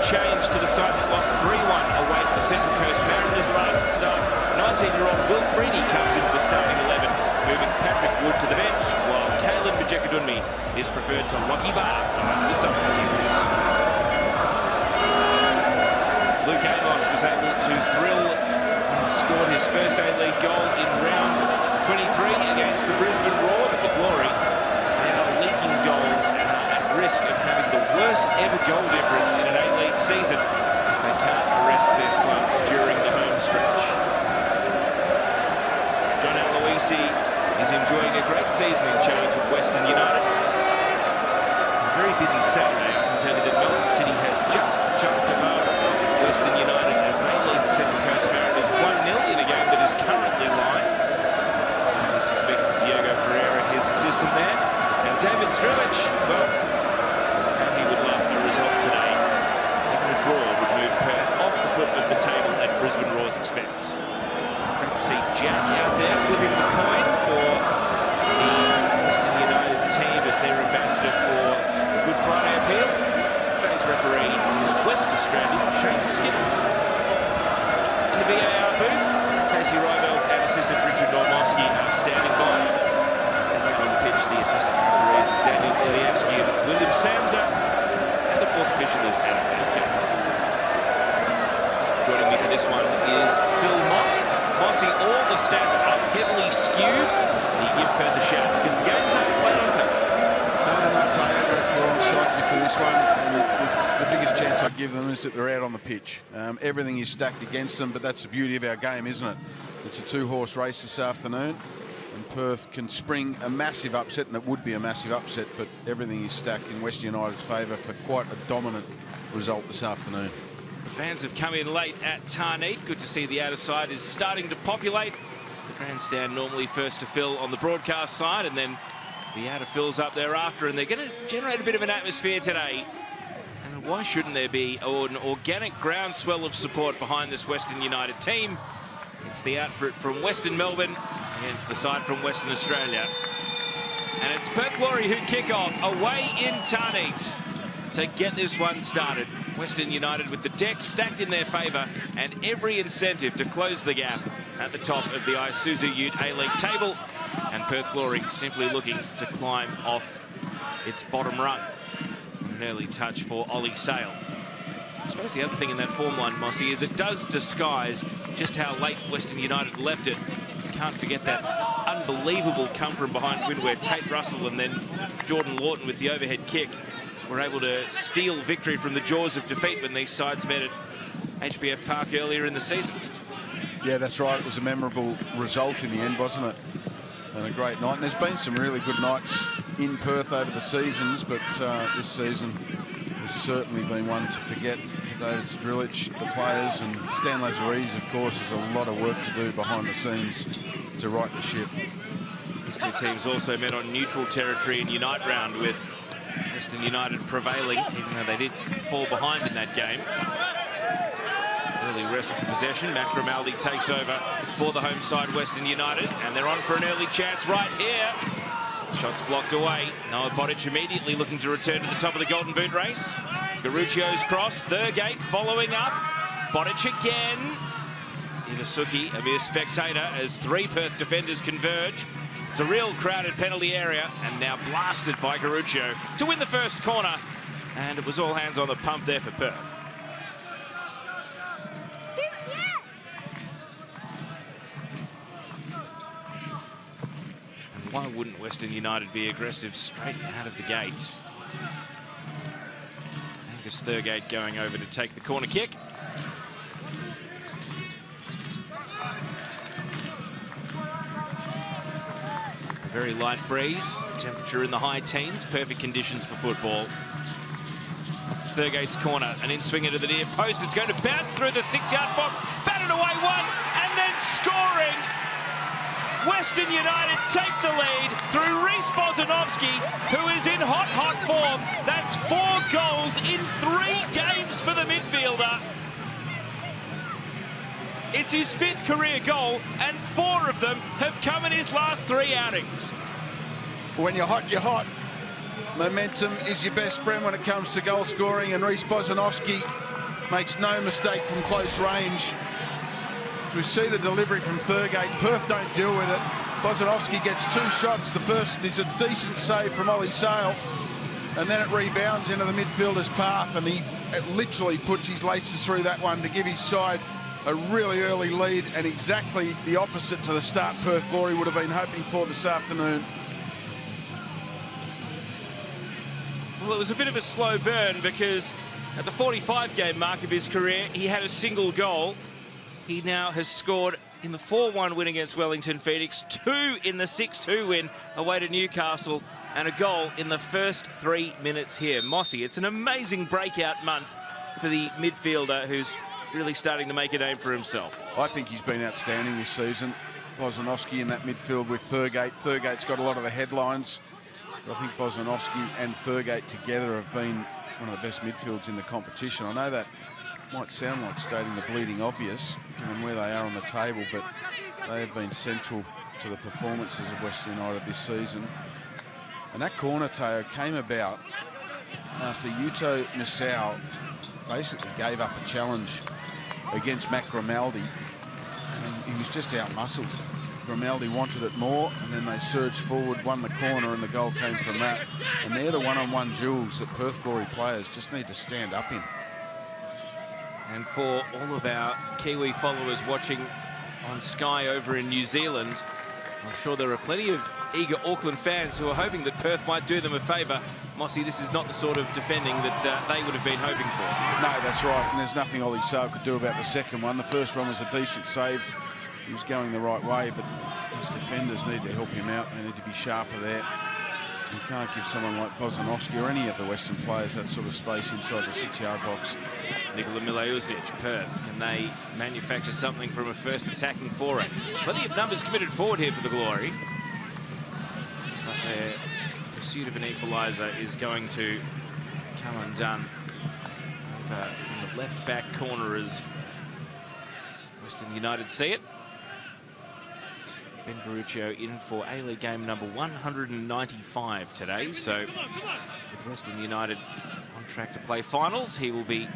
change to the side that lost 3-1 away to the Central Coast Mariners last start. 19-year-old Will Freeney comes into the starting 11, moving Patrick Wood to the bench, while Kalen Bajekadunmi is preferred to Lockie Barr among the substitutes. Luke Amos was able to thrill and scored his first A-League goal in round 23 against the Brisbane Roar, but the Glory, they are leaking goals and are at risk of having the worst ever goal difference in an A-League season if they can't arrest their slump during the home stretch. John Aloisi is enjoying a great season in charge of Western United. A very busy Saturday. I can tell you that Melbourne City has just jumped above Western United as they lead the Central Coast Mariners 1-0 in a game that is currently live. Obviously speaking to Diego Ferreira, his assistant there. And David Strelic, well, he would love a result today. Even a draw would move Perth off the foot of the table at Brisbane Roar's expense. Great to see Jack out there flipping the coin for the Western United team as their ambassador for the Good Friday appeal. Today's referee is West Australian Shane Skinner. In the VAR booth, Casey Rybelt and assistant Richard Normovsky are standing by. On the pitch, the assistant referees are Daniel Ilievsky and William Samsa, and the fourth official is Adam Bafka. Joining me for this one is Phil Moss. Mossy, all the stats are heavily skewed. Do you give Perth a shout? Because the game's only played on Perth. No, they're not taking it alongside you for this one. The biggest chance I give them is that they're out on the pitch. Everything is stacked against them, but that's the beauty of our game, isn't it? It's a two-horse race this afternoon, and Perth can spring a massive upset, and it would be a massive upset, but everything is stacked in Western United's favour for quite a dominant result this afternoon. The fans have come in late at Tarneet. Good to see the outer side is starting to populate. The grandstand normally first to fill on the broadcast side, and then the outer fills up thereafter, and they're going to generate a bit of an atmosphere today. And why shouldn't there be an organic groundswell of support behind this Western United team? It's the outfit from Western Melbourne against the side from Western Australia. And it's Perth Glory who kick off away in Tarneet to get this one started. Western United with the deck stacked in their favour and every incentive to close the gap at the top of the Isuzu Ute A-League table. And Perth Glory simply looking to climb off its bottom rung. An early touch for Ollie Sale. I suppose the other thing in that form line, Mossy, is it does disguise just how late Western United left it. You can't forget that unbelievable come from behind win where Tate Russell and then Jordan Lawton with the overhead kick were able to steal victory from the jaws of defeat when these sides met at HBF Park earlier in the season. Yeah, that's right. It was a memorable result in the end, wasn't it? And a great night. And there's been some really good nights in Perth over the seasons, but this season has certainly been one to forget. David Strelic, the players, and Stan Lazaridis, of course, has a lot of work to do behind the scenes to right the ship. These two teams also met on neutral territory in Unite round, with Western United prevailing, even though they did fall behind in that game. Early wrestle for possession. Matt Grimaldi takes over for the home side, Western United, and they're on for an early chance right here. Shots blocked away. Noah Bodic immediately looking to return to the top of the Golden Boot race. Garuccio's cross, Thurgate following up. Bodic again. Ivasuki, a mere spectator, as three Perth defenders converge. It's a real crowded penalty area, and now blasted by Garuccio to win the first corner. And it was all hands on the pump there for Perth. And why wouldn't Western United be aggressive straight out of the gate? Angus Thurgate going over to take the corner kick. A very light breeze, temperature in the high teens, perfect conditions for football. Thurgate's corner, an in-swing into the near post. It's going to bounce through the 6-yard box, batted away once, and then scoring. Western United take the lead through Reece Bozanovski, who is in hot, hot form. That's 4 goals in 3 games for the midfielder. It's his 5th career goal, and 4 of them have come in his last 3 outings. When you're hot, you're hot. Momentum is your best friend when it comes to goal scoring, and Reece Bozanovski makes no mistake from close range. We see the delivery from Thurgate. Perth don't deal with it. Bozanovski gets 2 shots. The first is a decent save from Ollie Sale, and then it rebounds into the midfielder's path, and he literally puts his laces through that one to give his side a really early lead, and exactly the opposite to the start Perth Glory would have been hoping for this afternoon. Well, it was a bit of a slow burn because at the 45-game mark of his career, he had a single goal. He now has scored in the 4-1 win against Wellington Phoenix, 2 in the 6-2 win away to Newcastle, and a goal in the first 3 minutes here. Mossy, it's an amazing breakout month for the midfielder who's really starting to make a name for himself. I think he's been outstanding this season. Bozanovski in that midfield with Thurgate. Thurgate's got a lot of the headlines, but I think Bozanovski and Thurgate together have been one of the best midfields in the competition. I know that might sound like stating the bleeding obvious, given where they are on the table, but they have been central to the performances of Western United this season. And that corner, Teo, came about after Yuto Misao basically gave up a challenge against Matt Grimaldi, and he was just out-muscled. Grimaldi wanted it more, and then they surged forward, won the corner, and the goal came from that. And they're the one-on-one duels that Perth Glory players just need to stand up in. And for all of our Kiwi followers watching on Sky over in New Zealand, I'm sure there are plenty of eager Auckland fans who are hoping that Perth might do them a favour. Mossy, this is not the sort of defending that they would have been hoping for. No, that's right, and there's nothing Ollie Sale could do about the second one. The first one was a decent save. He was going the right way, but his defenders need to help him out. They need to be sharper there. You can't give someone like Bozanovski or any of the Western players that sort of space inside the 6-yard box. Nikola Mileusnic, Perth, can they manufacture something from a first attacking foray? Plenty of numbers committed forward here for the Glory. But their pursuit of an equaliser is going to come undone. Over in the left back corner as Western United see it. Ben Garuccio in for A-League game number 195 today. So with Western United on track to play finals, he will be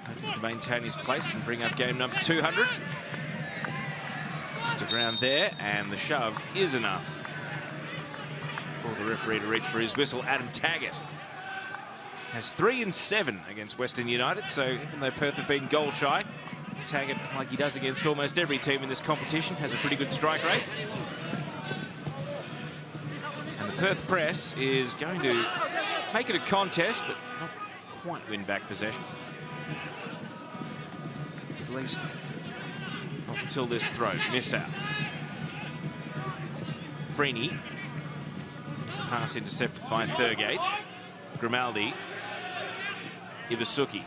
hoping to maintain his place and bring up game number 200. To ground there, and the shove is enough for the referee to reach for his whistle. Adam Taggart has 3 and 7 against Western United, so even though Perth have been goal shy, Taggart, like he does against almost every team in this competition, has a pretty good strike rate. And the Perth press is going to make it a contest, but not quite win back possession. At least not until this throw. Miss out. Freeney. His pass intercepted by Thurgate. Grimaldi. Ibasuki.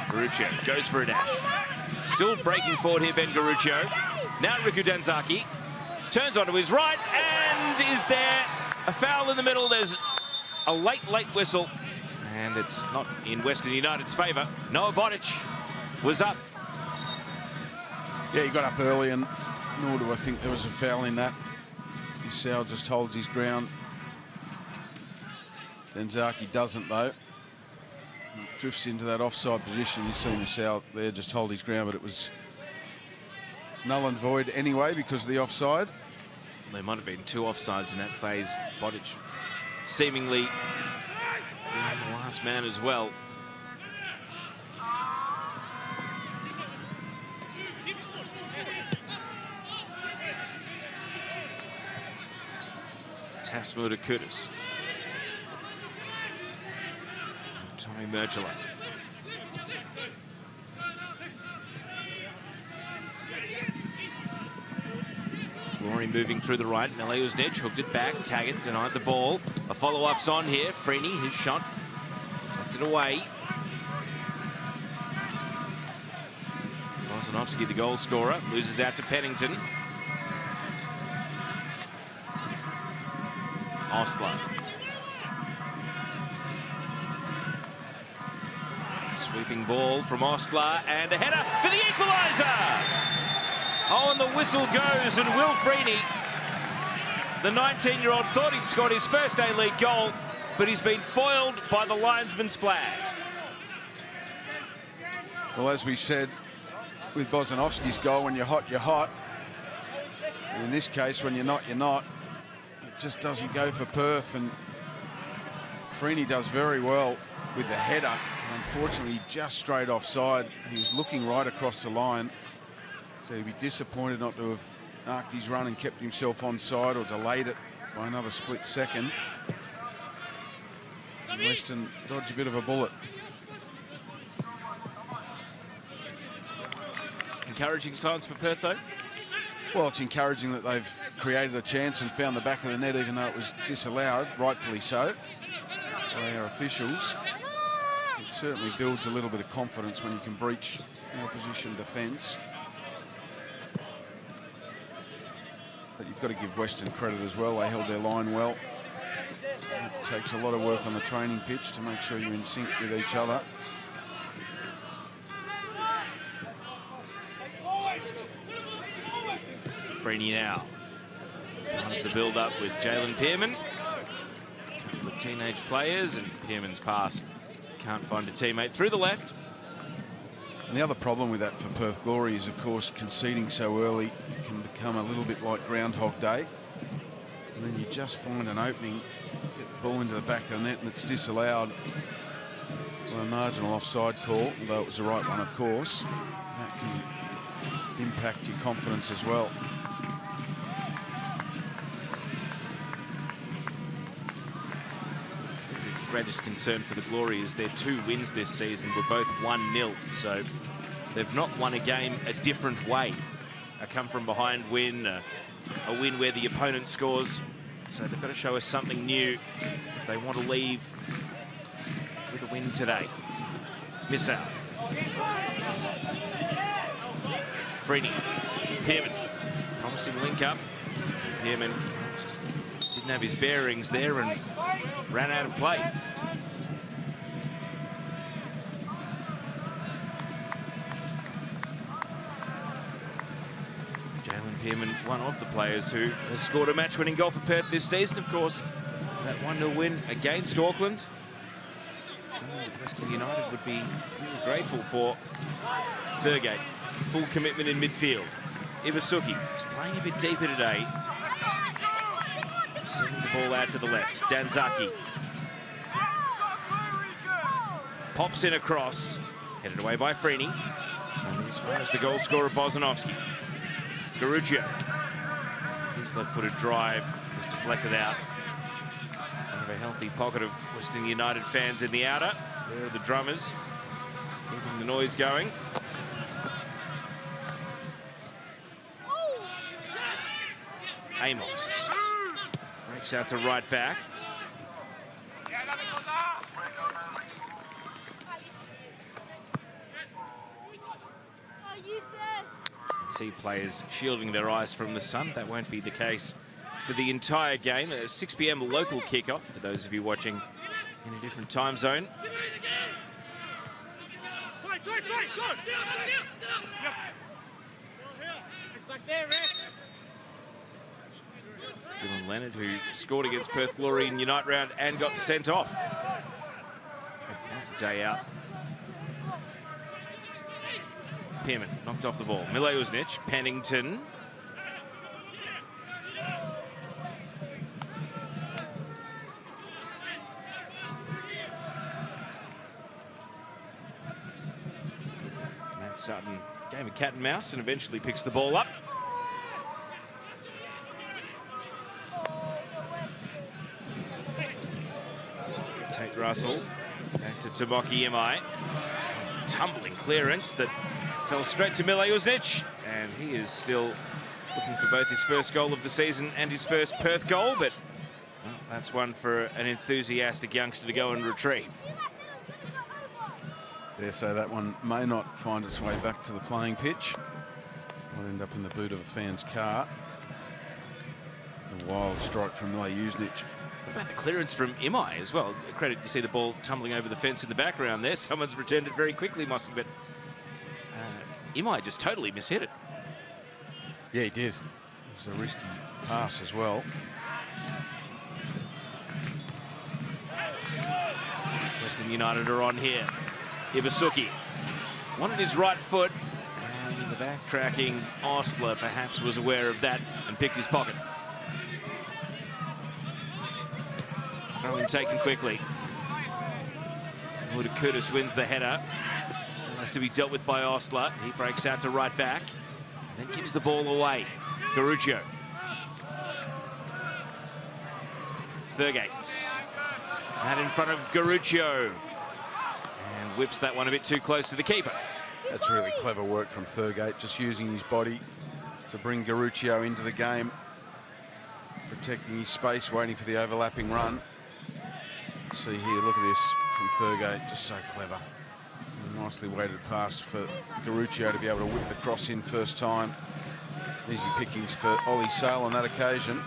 Garuccio goes for a dash. Still breaking forward here, Ben Garuccio. Now Riku Danzaki turns onto his right, and is there a foul in the middle? There's a late whistle, and it's not in Western United's favour. Noah Bodic was up. Yeah, he got up early, and nor do I think there was a foul in that. Isao just holds his ground. Danzaki doesn't, though. Drifts into that offside position. You see Isao there just hold his ground, but it was null and void anyway because of the offside. There might have been 2 offsides in that phase. Bodic seemingly being the last man as well. Tasmuda Kudus. Tommy Merchela. Glory moving through the right. Mileusnic hooked it back. Taggart denied the ball. A follow-up's on here. Freeney, his shot deflected away. Bozanovski, the goal scorer, loses out to Pennington. Ostler. Sweeping ball from Ostler, and a header for the equaliser! Oh, and the whistle goes, and Will Freeney, The 19-year-old thought he'd scored his first A-League goal, but he's been foiled by the linesman's flag. Well, as we said, with Bozanovski's goal, when you're hot, you're hot. And in this case, when you're not, you're not. It just doesn't go for Perth, and Freeney does very well with the header. Unfortunately, just straight offside. He was looking right across the line, so he'd be disappointed not to have arced his run and kept himself onside or delayed it by another split second. And Western dodged a bit of a bullet. Encouraging signs for Perth, though? Well, it's encouraging that they've created a chance and found the back of the net, even though it was disallowed, rightfully so, by our officials. It certainly builds a little bit of confidence when you can breach the opposition defence. But you've got to give Western credit as well. They held their line well. It takes a lot of work on the training pitch to make sure you're in sync with each other. Freeney now. The build-up with Jalen Pearman. A couple of teenage players, and Pearman's pass can't find a teammate through the left. And the other problem with that for Perth Glory is, of course, conceding so early, you can become a little bit like Groundhog Day. And then you just find an opening, get the ball into the back of the net, and it's disallowed by a marginal offside call, although it was the right one, of course. That can impact your confidence as well. Greatest concern for the Glory is their 2 wins this season were both 1-0, so they've not won a game a different way. A come-from-behind win, a win where the opponent scores, so they've got to show us something new if they want to leave with a win today. Miss out. Freeney, Pearman, promising link up. Pearman just didn't have his bearings there and ran out of play. Jalen Pearman, one of the players who has scored a match-winning goal for Perth this season, of course. That 1-0 win against Auckland. Something that Western United would be really grateful for. Thurgate, full commitment in midfield. Iwasuki is playing a bit deeper today. Sending the ball out to the left. Danzaki pops in across, headed away by Freeney. And as far as the goal scorer, Bozanovski. Garuccio. His left-footed drive is deflected out. Kind of a healthy pocket of Western United fans in the outer. There are the drummers, keeping the noise going. Amos breaks out to right back. See players shielding their eyes from the sun. That won't be the case for the entire game. A 6 p.m. local kickoff for those of you watching in a different time zone. Dylan Leonard, who scored against Perth Glory in Unite round and got sent off. Day out. Pearman knocked off the ball. Mileušnić, Pennington. Matt Sutton, game of cat and mouse, and eventually picks the ball up. Tate Russell, back to Tomoki Imai. Tumbling clearance that fell straight to Mileušnić, and he is still looking for both his first goal of the season and his first Perth goal, but well, that's one for an enthusiastic youngster to go and retrieve. Dare say that one may not find its way back to the playing pitch. Might end up in the boot of a fan's car. It's a wild strike from Mileušnić. What about the clearance from Imai as well? Credit, you see the ball tumbling over the fence in the background there. Someone's returned it very quickly, Mossy, but Imai just totally mishit it. Yeah, he did. It was a risky pass as well. Western United are on here. Ibasuki wanted his right foot, and the backtracking Ostler perhaps was aware of that and picked his pocket. Throw in taken quickly. Mutakutis wins the header. Still has to be dealt with by Ostler. He breaks out to right back and then gives the ball away. Garuccio. Thurgate. Out in front of Garuccio. And whips that one a bit too close to the keeper. That's really clever work from Thurgate, just using his body to bring Garuccio into the game. Protecting his space, waiting for the overlapping run. See here, look at this from Thurgate, just so clever. A nicely weighted pass for Garuccio to be able to whip the cross in first time. Easy pickings for Ollie Sale on that occasion.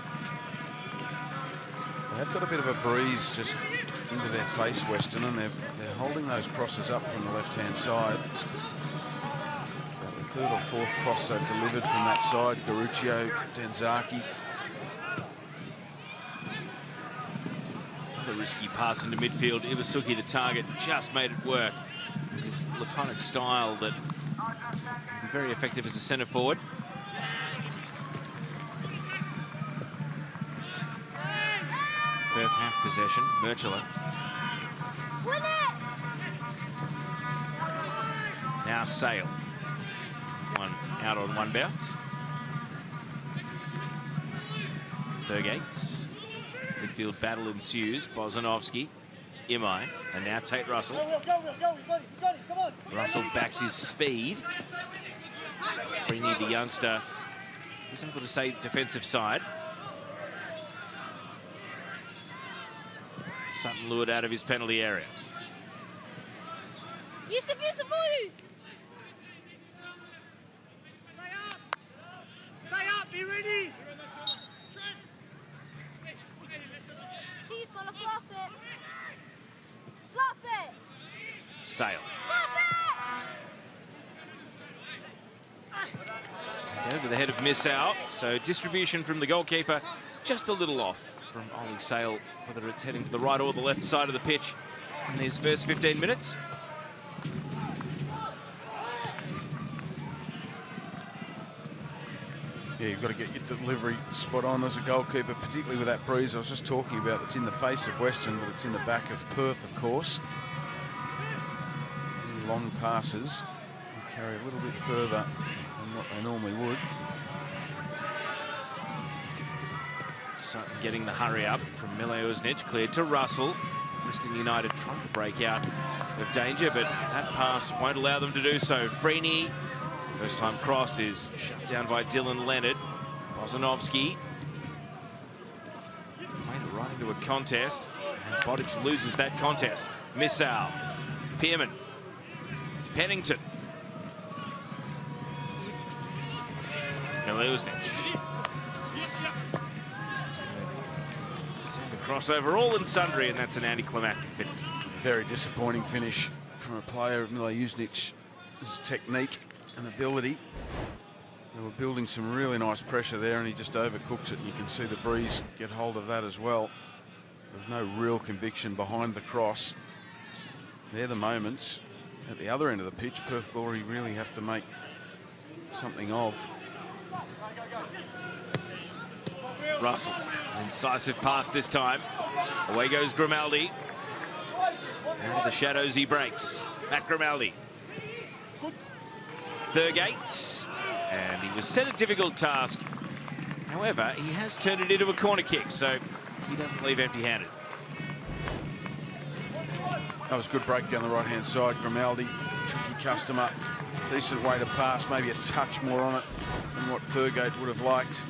They have got a bit of a breeze just into their face, Western, and they're holding those crosses up from the left-hand side. About the third or fourth cross they've delivered from that side. Garuccio, Denzaki. A risky pass into midfield. Ibasuki, the target, just made it work. His laconic style that can be very effective as a centre forward. Perth have possession. Murchula. Now Sale. One out on one bounce. Thurgate. Midfield battle ensues. Bozanovski, Imai, and now Tate Russell. Russell backs his speed. Freeney, the youngster, was able to save defensive side. Sutton lured out of his penalty area. Stay up, be ready. He's gonna fluff it. Fluff it. Sale. Over the head of miss out. So distribution from the goalkeeper just a little off from Ollie Sale, whether it's heading to the right or the left side of the pitch in these first 15 minutes. Yeah, you've got to get your delivery spot on as a goalkeeper, particularly with that breeze I was just talking about. It's in the face of Western, but it's in the back of Perth, of course. Long passes carry a little bit further than what they normally would. Sutton getting the hurry up from Mileusnic, cleared to Russell. Western United trying to break out of danger, but that pass won't allow them to do so. Freeney, first time cross, is shut down by Dylan Leonard. Bozanovski played it right into a contest, and Bodic loses that contest. Missile, Pearman, Pennington, Mileusnic. Send the crossover all and sundry, and that's an anticlimactic finish. Very disappointing finish from a player of Mileusnic's technique and ability. They were building some really nice pressure there, and he just overcooks it, and you can see the breeze get hold of that as well. There was no real conviction behind the cross. They're the moments at the other end of the pitch Perth Glory really have to make something of. Russell, an incisive pass this time. Away goes Grimaldi. Out of the shadows he breaks. Matt Grimaldi. Thurgate. And he was set a difficult task. However, he has turned it into a corner kick, so he doesn't leave empty-handed. That was a good break down the right-hand side. Grimaldi, tricky customer. Decent way to pass, maybe a touch more on it than what Thurgate would have liked.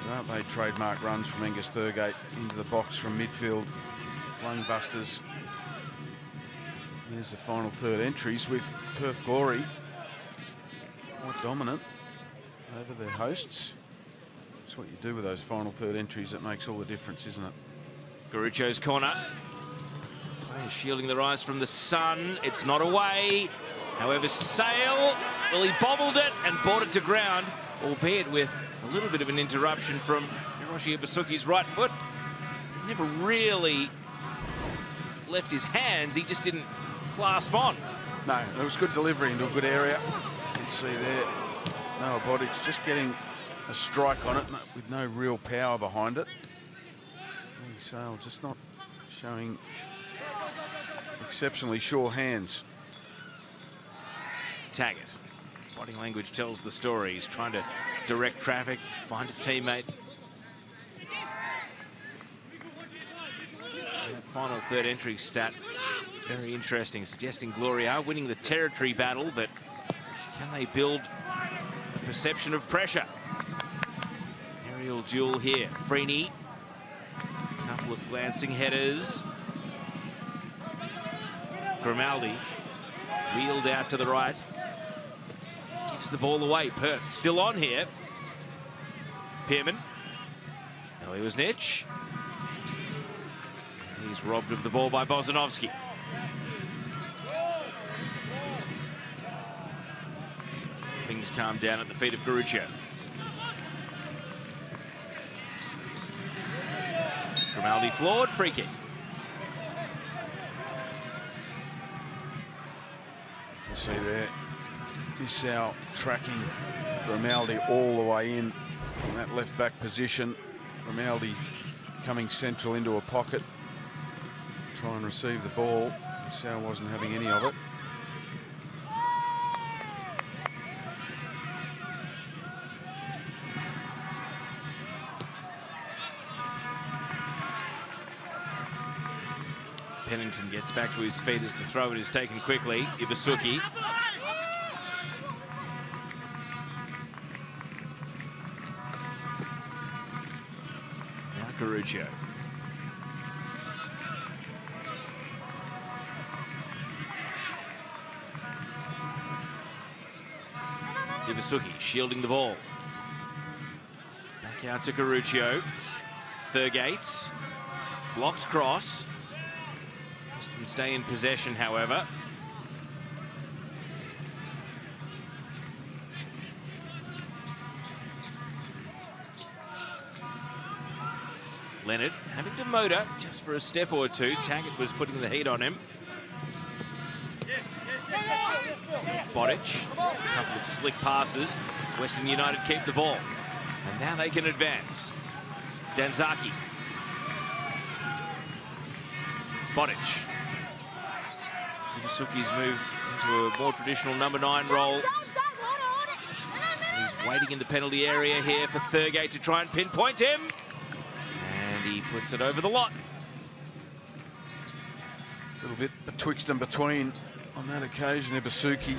Aren't they trademark runs from Angus Thurgate into the box from midfield? Lung busters. There's the final third entries with Perth Glory quite dominant over their hosts. That's what you do with those final third entries. That makes all the difference, isn't it? Garuccio's corner. Players shielding their eyes from the sun. It's not away. However, Sale, well, he bobbled it and brought it to ground, albeit with a little bit of an interruption from Hiroshi Ibasuki's right foot. Never really left his hands, he just didn't clasp on. No, it was good delivery into a good area. You can see there, Noah Bodic just getting a strike on it with no real power behind it. Sale just not showing exceptionally sure hands. Taggart, body language tells the story. He's trying to direct traffic, find a teammate. And that final third entry stat, very interesting, suggesting Glory are winning the territory battle, but can they build a perception of pressure? Aerial duel here. Freeney, couple of glancing headers. Grimaldi wheeled out to the right. Gives the ball away. Perth still on here. Pearman. Ellie Wisnich. He's robbed of the ball by Bozanovski. Things calm down at the feet of Garuccio. Grimaldi floored, free kick. You see there, Bissau tracking Grimaldi all the way in that left back position. Grimaldi coming central into a pocket, try and receive the ball. Bissau wasn't having any of it. Pennington gets back to his feet as the throw-in is taken quickly. Ibasuki. Now Garuccio. Ibasuki shielding the ball. Back out to Garuccio. Thurgates. Blocked cross. Can stay in possession, however. Leonard having to motor just for a step or two. Taggart was putting the heat on him. Bodic, a couple of slick passes. Western United keep the ball. And now they can advance. Danzaki. Bodic. Ibasuki's moved into a more traditional number 9 role. He's waiting in the penalty area here for Thurgate to try and pinpoint him. And he puts it over the lot. A little bit betwixt and between on that occasion, Ibasuki. You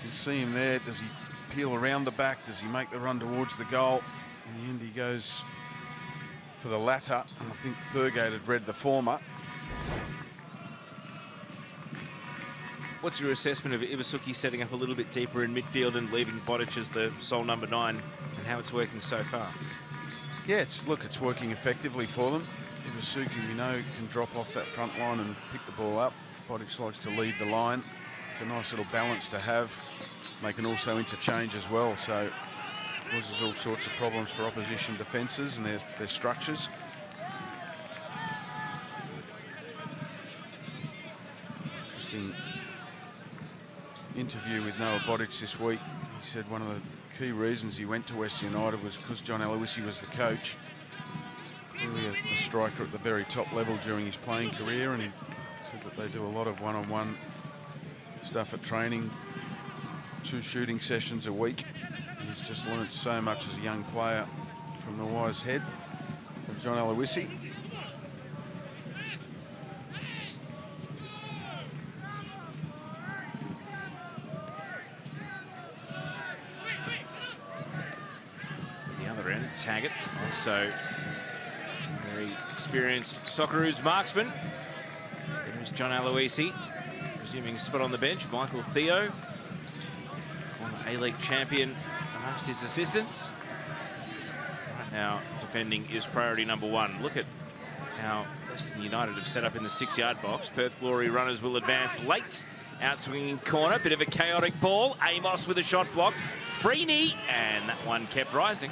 can see him there. Does he peel around the back? Does he make the run towards the goal? In the end, he goes for the latter, and I think Thurgate had read the former. What's your assessment of Ibasuki setting up a little bit deeper in midfield and leaving Bodic as the sole number 9, and how it's working so far? Yeah, it's working effectively for them. Ibasuki, we know, can drop off that front line and pick the ball up. Bodic likes to lead the line. It's a nice little balance to have. They can also interchange as well, so it causes all sorts of problems for opposition defences and their structures. Interesting interview with Noah Bodic this week. He said one of the key reasons he went to Western United was because John Aloisi was the coach. Clearly a striker at the very top level during his playing career, and he said that they do a lot of one-on-one stuff at training, 2 shooting sessions a week. He's just learnt so much as a young player from the wise head of John Aloisi. Taggart, also very experienced Socceroos marksman. There's John Aloisi, resuming a spot on the bench. Michael Theo, former A-League champion amongst his assistants. Right now, defending is priority number 1. Look at how Western United have set up in the 6-yard box. Perth Glory runners will advance late. Out-swinging corner, bit of a chaotic ball. Amos with a shot blocked. Freeney, and that one kept rising.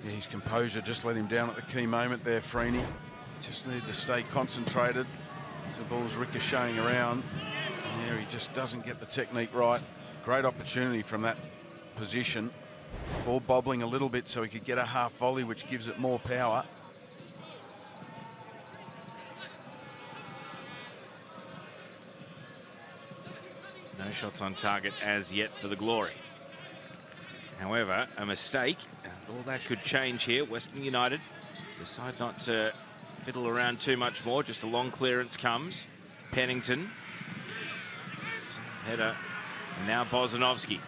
Yeah, his composure just let him down at the key moment there, Freeney. Just needed to stay concentrated as the ball's ricocheting around. And there he just doesn't get the technique right. Great opportunity from that position. Ball bobbling a little bit so he could get a half volley, which gives it more power. No shots on target as yet for the Glory. However, a mistake, and all that could change here. Western United decide not to fiddle around too much more. Just a long clearance comes. Pennington. Header. And now Bozanovsky.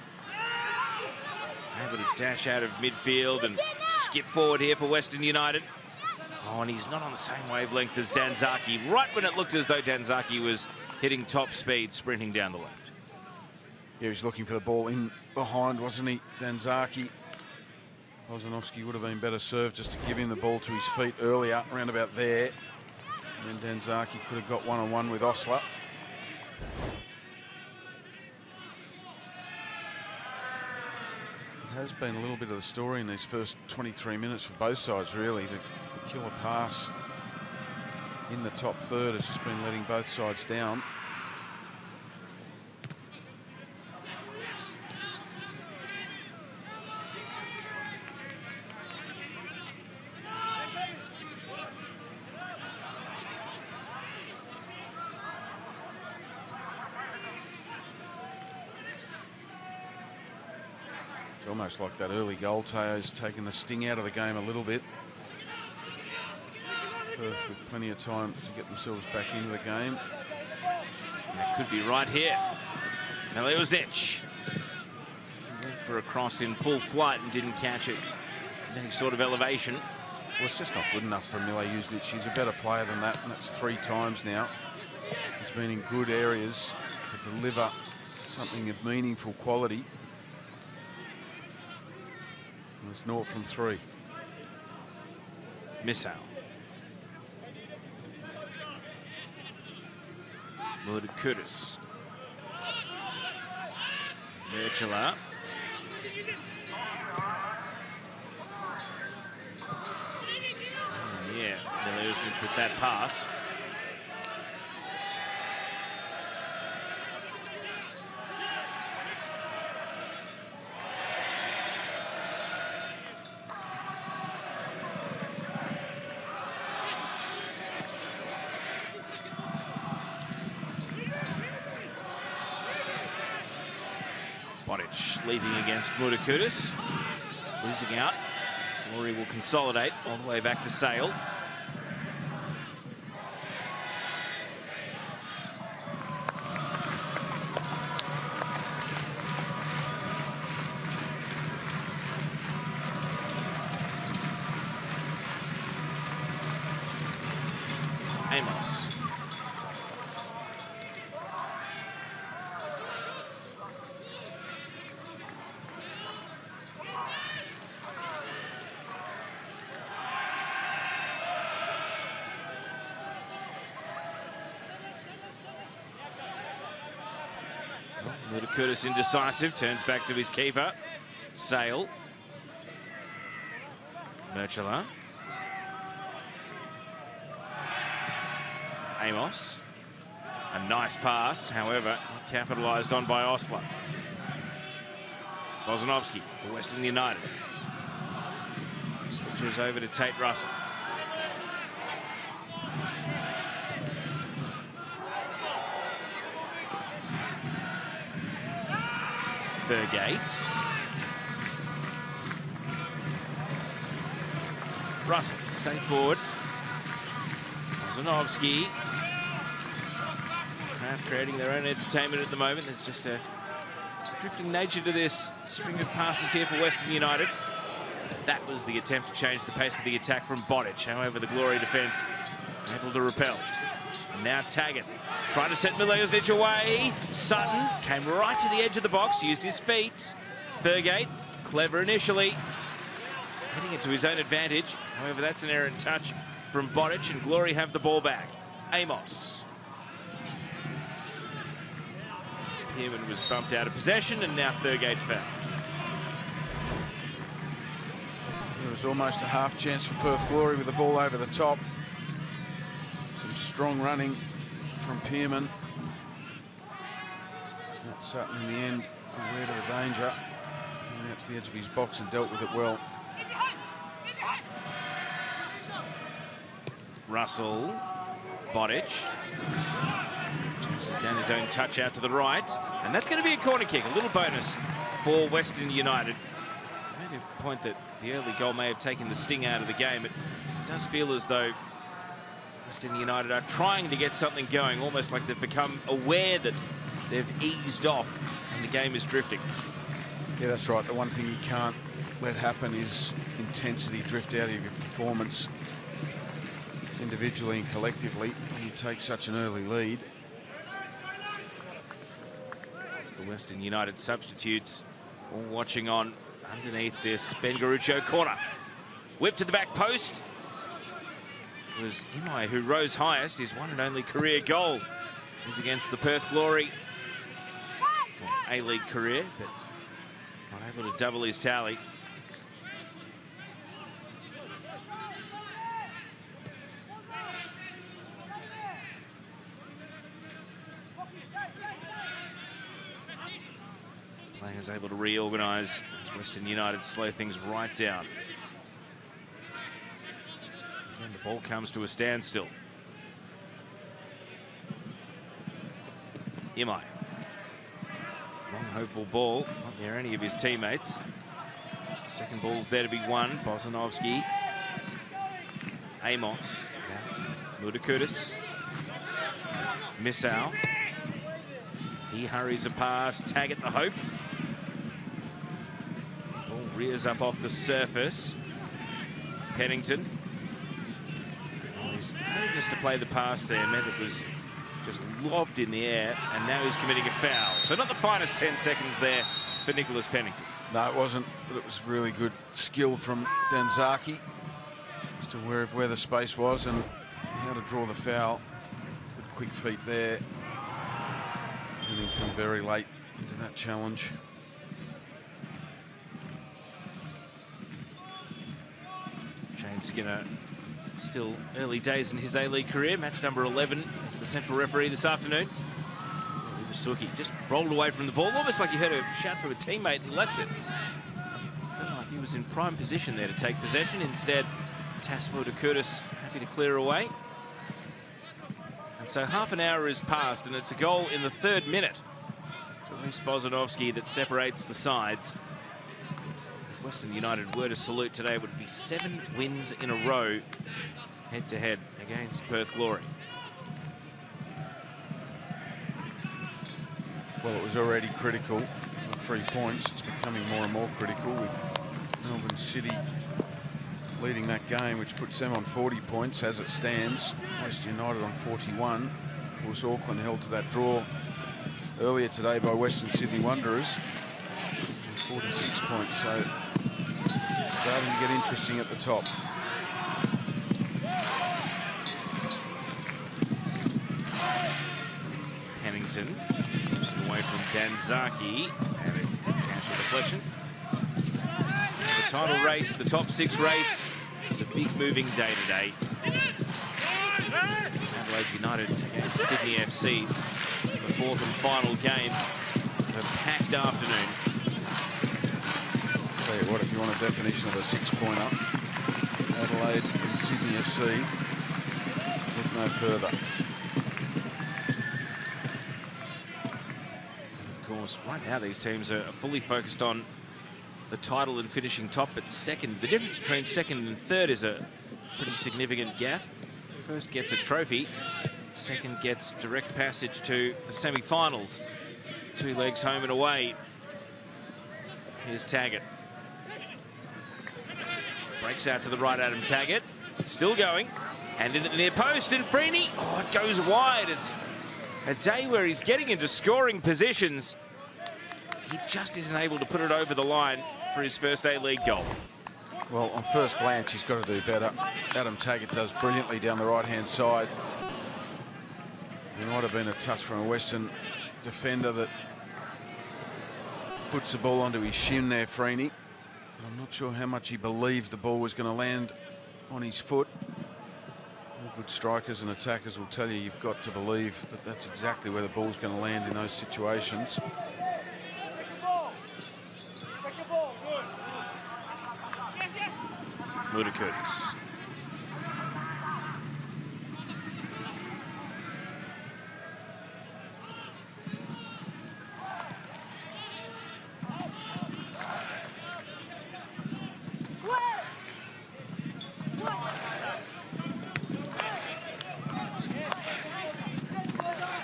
Able to dash out of midfield and skip forward here for Western United. Oh, and he's not on the same wavelength as Danzaki. Right when it looked as though Danzaki was hitting top speed, sprinting down the left. Yeah, he was looking for the ball in behind, wasn't he, Danzaki? Bozanovsky would have been better served just to give him the ball to his feet earlier, around about there. And then Danzaki could have got one-on-one with Osler. It has been a little bit of the story in these first 23 minutes for both sides, really. The killer pass in the top third has just been letting both sides down. It's almost like that early goal, Teo's taken the sting out of the game a little bit. Perth with plenty of time to get themselves back into the game. And it could be right here. Mileušnić went for a cross in full flight and didn't catch it. And then he sort of elevation. Well, it's just not good enough for Mileušnić. He's a better player than that, and that's 3 times now. He's been in good areas to deliver something of meaningful quality. And it's 0 from 3. Missile. Murder-Curtis. Merchela. Yeah, Mileušnić with that pass. Bodic leaping against Murder-Curtis. Losing out. Glory will consolidate all the way back to Sale. Amos. Murder-Curtis indecisive, turns back to his keeper. Sale. Merchela. Amos. A nice pass, however, not capitalised on by Osler. Bozanovsky for Western United. Switches over to Tate Russell. Thurgate. Russell, stay forward. Bozanovsky. Crowd creating their own entertainment at the moment. There's just a drifting nature to this string of passes here for Western United. That was the attempt to change the pace of the attack from Bodic. However, the Glory defence able to repel. And now Taggart trying to set Mileušnić away. Sutton came right to the edge of the box, used his feet. Thurgate, clever initially, heading it to his own advantage. However, that's an errant touch from Bodic, and Glory have the ball back. Amos. Pearman was bumped out of possession, and now Thurgate fell. It was was almost a half chance for Perth Glory with the ball over the top. Some strong running from Pearman. Matt Sutton in the end aware of the danger. Came out to the edge of his box and dealt with it well. Russell, Bodic. Chases down his own touch out to the right. And that's going to be a corner kick, a little bonus for Western United. I made a point that the early goal may have taken the sting out of the game. It does feel as though Western United are trying to get something going, almost like they've become aware that they've eased off and the game is drifting. Yeah, that's right. The one thing you can't let happen is intensity drift out of your performance individually and collectively when you take such an early lead. The Western United substitutes all watching on underneath this Ben Garuccio corner. Whip to the back post. It was Imai who rose highest. His one and only career goal is against the Perth Glory. A-League career, but not able to double his tally. Players able to reorganise as Western United slow things right down. Again, the ball comes to a standstill. Imai. Long hopeful ball, not near any of his teammates. Second ball's there to be won. Bosanovsky. Amos. Now Mudakudis. Missau. He hurries a pass. Taggart the hope. Ball rears up off the surface. Pennington. Oh, his readiness to play the pass there meant it was just lobbed in the air, and now he's committing a foul. So not the finest 10 seconds there for Nicholas Pennington. No, it wasn't, but it was really good skill from Danzaki. Just aware of where the space was and how to draw the foul. Good quick feet there. Pennington very late into that challenge. Shane Skinner, still early days in his A-League career. Match number 11 as the central referee this afternoon. Ibasuki just rolled away from the ball, almost like he heard a shout from a teammate and left it. Felt like he was in prime position there to take possession. Instead, Tasmo Curtis happy to clear away. And so half an hour has passed, and it's a goal in the 3rd minute to Reece Bosanovsky that separates the sides. If Western United were to salute today, it would be 7 wins in a row head-to-head against Perth Glory. Well, it was already critical, the 3 points. It's becoming more and more critical with Melbourne City leading that game, which puts them on 40 points as it stands. Western United on 41. Of course, Auckland held to that draw earlier today by Western Sydney Wanderers. 46 points, so it's starting to get interesting at the top. Pennington keeps it away from Danzaki, and it didn't catch a deflection. The title race, the top 6 race, it's a big moving day today. Adelaide United against Sydney FC, the 4th and final game of a packed afternoon. Tell you what, if you want a definition of a 6-pointer, Adelaide and Sydney FC, look no further. Of course, right now these teams are fully focused on the title and finishing top at 2nd. The difference between 2nd and 3rd is a pretty significant gap. First gets a trophy, 2nd gets direct passage to the semi-finals. 2 legs home and away. Here's Taggart. Breaks out to the right, Adam Taggart. Still going. And in at the near post, and Freeney, oh, it goes wide. It's a day where he's getting into scoring positions. He just isn't able to put it over the line for his first A-League goal. Well, on first glance, he's got to do better. Adam Taggart does brilliantly down the right-hand side. There might have been a touch from a Western defender that puts the ball onto his shin there, Freeney. I'm I'm not sure how much he believed the ball was going to land on his foot. All good strikers and attackers will tell you you've got to believe that that's exactly where the ball's going to land in those situations. Mudakudis.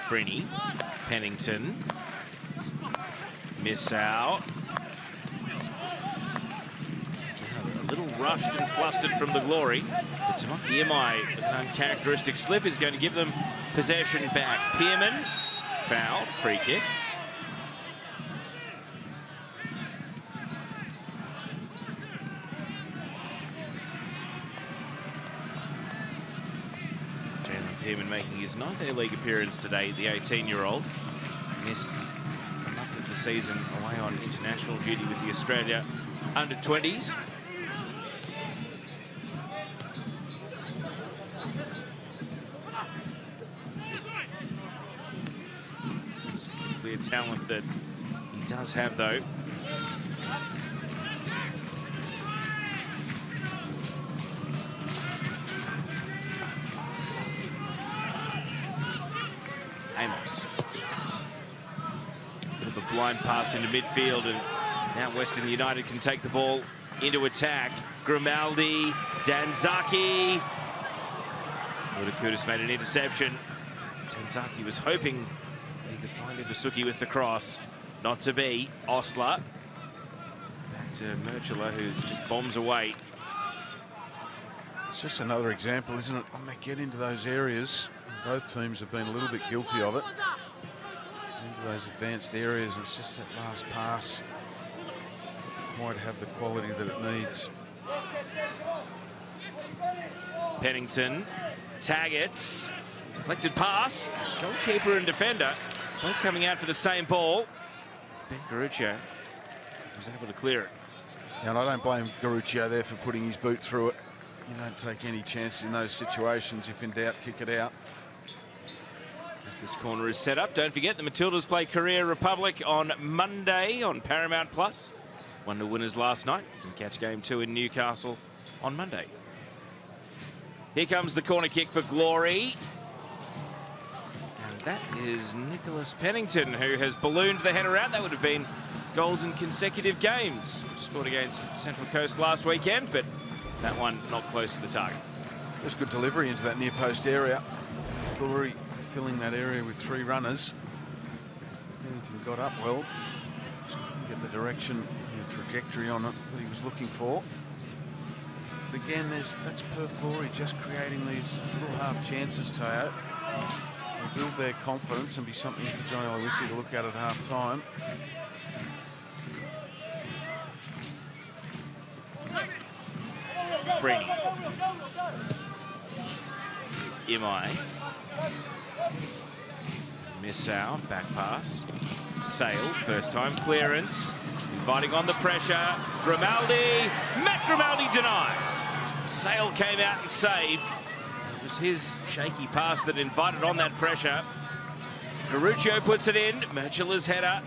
Freeney, Pennington, miss out. Again, a little rushed and flustered from the Glory. But Tamaki Imai, with an uncharacteristic slip, is going to give them possession back. Pearman, foul, free kick. Pearman making his 9th A-League appearance today, the 18-year-old. Missed a month of the season away on international duty with the Australia under-20s. It's clear talent that he does have, though. Amos. Bit of a blind pass into midfield, and now Western United can take the ball into attack. Grimaldi, Danzaki. Mudakudis made an interception. Danzaki was hoping he could find Ibasuki with the cross. Not to be. Ostler. Back to Merchula, who's just bombs away. It's just another example, isn't it? When they get into those areas, both teams have been a little bit guilty of it. Into those advanced areas, it's just that last pass might have the quality that it needs. Pennington, Taggart, deflected pass, goalkeeper and defender, both coming out for the same ball. Ben Garuccio was able to clear it. And I don't blame Garuccio there for putting his boot through it. You don't take any chances in those situations. If in doubt, kick it out. As this corner is set up, don't forget the Matildas play Korea Republic on Monday on Paramount Plus. 1-0 winners last night. You can catch game 2 in Newcastle on Monday. Here comes the corner kick for Glory. And that is Nicholas Pennington, who has ballooned the header out. That would have been goals in consecutive games. Scored against Central Coast last weekend, but that one not close to the target. It was good delivery into that near post area. Glory filling that area with 3 runners. Pennington got up well. Just couldn't get the direction and the trajectory on it that he was looking for. But again, that's Perth Glory just creating these little half chances, Teo. They'll build their confidence and be something for Johnny Aloisi to look at half time. Freeney. Imai. Miss out, back pass. Sale, first time clearance. Inviting on the pressure. Grimaldi. Matt Grimaldi denied. Sale came out and saved. It was his shaky pass that invited on that pressure. Garuccio puts it in. Merchula's header.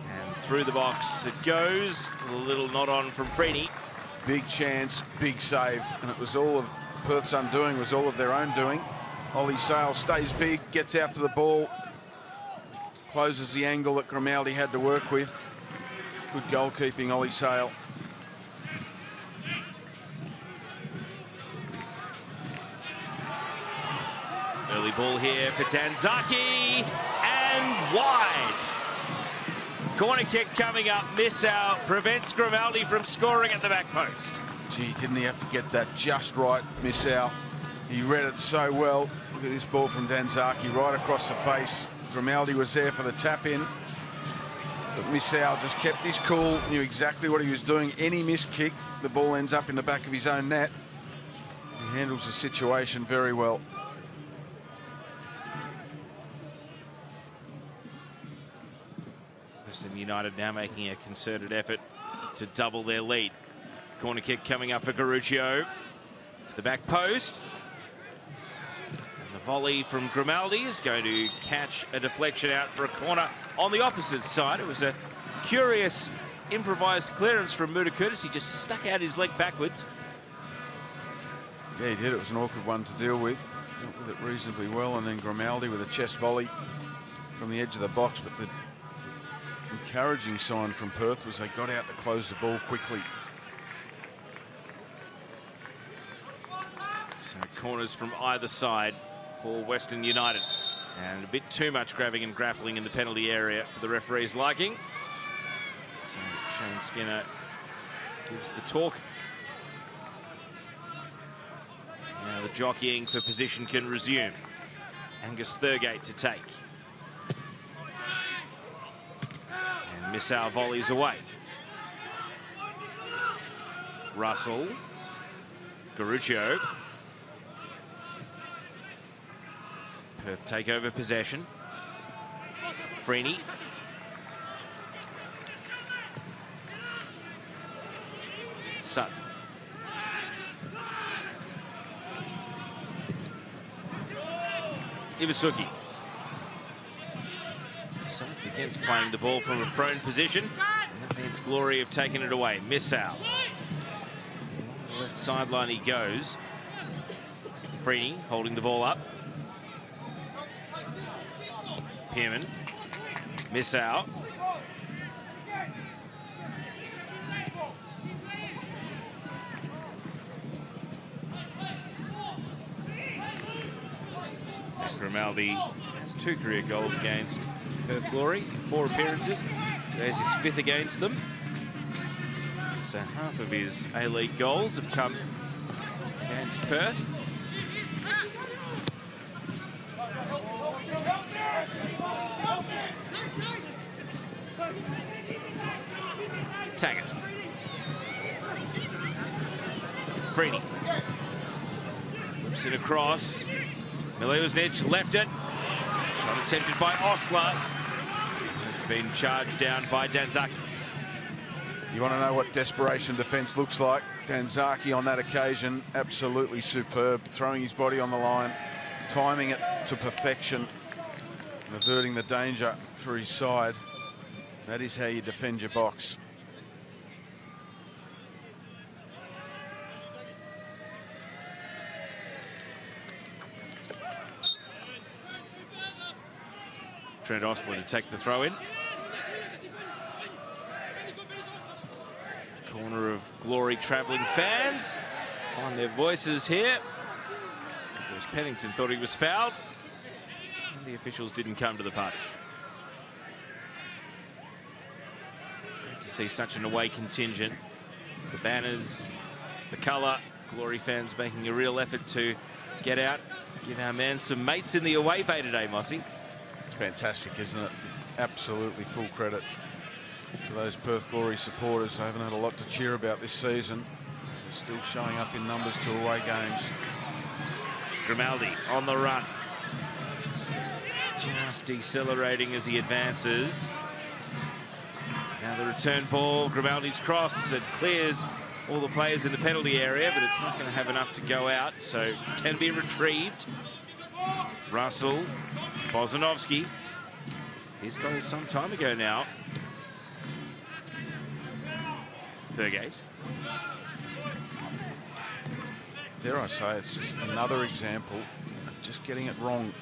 And through the box it goes. A little nod on from Freeney. Big chance, big save, and it was all of Perth's undoing, was all of their own doing. Ollie Sale stays big, gets out to the ball, closes the angle that Grimaldi had to work with. Good goalkeeping, Ollie Sale. Early ball here for Danzaki, and wide. Corner kick coming up, miss out, prevents Grimaldi from scoring at the back post. Gee, didn't he have to get that just right, miss out. He read it so well. Look at this ball from Danzaki, right across the face. Grimaldi was there for the tap-in. But Missau just kept his cool, knew exactly what he was doing. Any missed kick, the ball ends up in the back of his own net. He handles the situation very well. Western United now making a concerted effort to double their lead. Corner kick coming up for Garuccio. To the back post. And the volley from Grimaldi is going to catch a deflection out for a corner on the opposite side. It was a curious improvised clearance from Muta Curtis. He just stuck out his leg backwards. Yeah, he did. It was an awkward one to deal with. Dealt with it reasonably well. And then Grimaldi with a chest volley from the edge of the box. But the encouraging sign from Perth was they got out to close the ball quickly. So corners from either side for Western United. And a bit too much grabbing and grappling in the penalty area for the referee's liking. So Shane Skinner gives the talk. Now the jockeying for position can resume. Angus Thurgate to take. And Missau volleys away. Russell. Garuccio. Perth take over possession. Freeney. Sutton. Iwasuki. Decided against playing the ball from a prone position. And that means Glory have taken it away. Missau. On the left sideline he goes. Freeney holding the ball up. Pearman. Missau. Grimaldi has 2 career goals against Perth Glory in 4 appearances. So there's his 5th against them. So half of his A-League goals have come against Perth. Taggart. Freeney. Whips it across. Milosnic left it. Shot attempted by Osler. It's been charged down by Danzaki. You want to know what desperation defence looks like? Danzaki on that occasion, absolutely superb. Throwing his body on the line, timing it to perfection, and averting the danger for his side. That is how you defend your box. Trent Ostler to take the throw in. Corner of Glory travelling fans. Find their voices here. Because Pennington thought he was fouled. And the officials didn't come to the party. Great to see such an away contingent. The banners, the colour. Glory fans making a real effort to get out. Give our man some mates in the away bay today, Mossy. It's fantastic, isn't it? Absolutely full credit to those Perth Glory supporters. They haven't had a lot to cheer about this season. They're still showing up in numbers to away games. Grimaldi on the run. Just decelerating as he advances. Now the return ball, Grimaldi's cross, it clears all the players in the penalty area, but it's not going to have enough to go out, so can be retrieved. Russell. Bozanovski. His goal some time ago now. Thurgate. Dare I say, it's just another example of just getting it wrong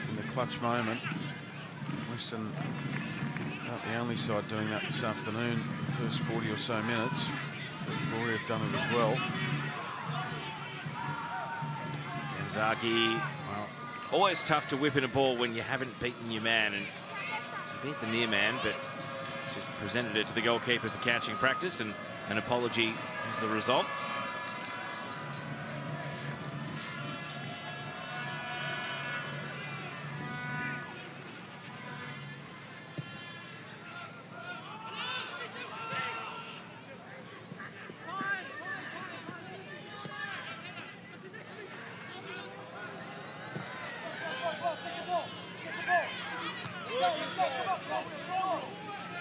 in the clutch moment. Western aren't the only side doing that this afternoon. The first 40 or so minutes. Glory have done it as well. Danzaki, well, always tough to whip in a ball when you haven't beaten your man, and you beat the near man, but just presented it to the goalkeeper for catching practice, and an apology is the result.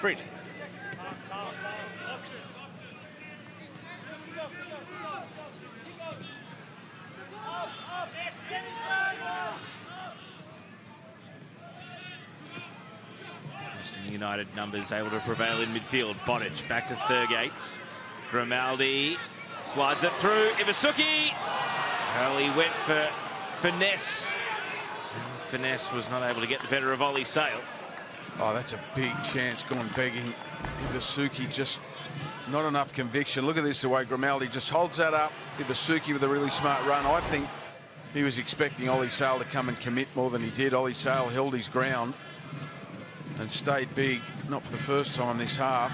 Freeney. Western United numbers able to prevail in midfield. Bonic back to Thurgates. Grimaldi slides it through. Iwasuki. Well, he went for finesse. And finesse was not able to get the better of Ollie Sale. Oh, that's a big chance gone begging. Iwasuki just not enough conviction. Look at this, the way Grimaldi just holds that up. Iwasuki with a really smart run. I think he was expecting Ollie Sale to come and commit more than he did. Ollie Sale held his ground and stayed big, not for the first time this half.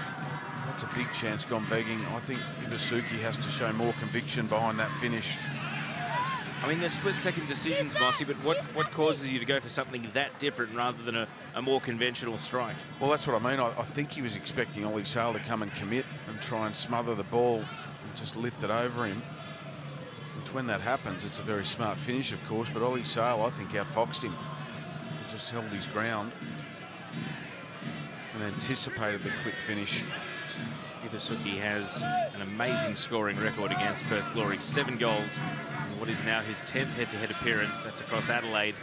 That's a big chance gone begging. I think Iwasuki has to show more conviction behind that finish. I mean, they're split-second decisions, Mossy, but what causes you to go for something that different rather than a more conventional strike? Well, that's what I mean. I think he was expecting Ollie Sale to come and commit and try and smother the ball and just lift it over him. Which, when that happens, it's a very smart finish, of course, but Ollie Sale, I think, outfoxed him. He just held his ground and anticipated the click finish. Iwasuki has an amazing scoring record against Perth Glory. 7 goals in what is now his 10th head-to-head appearance. That's across Adelaide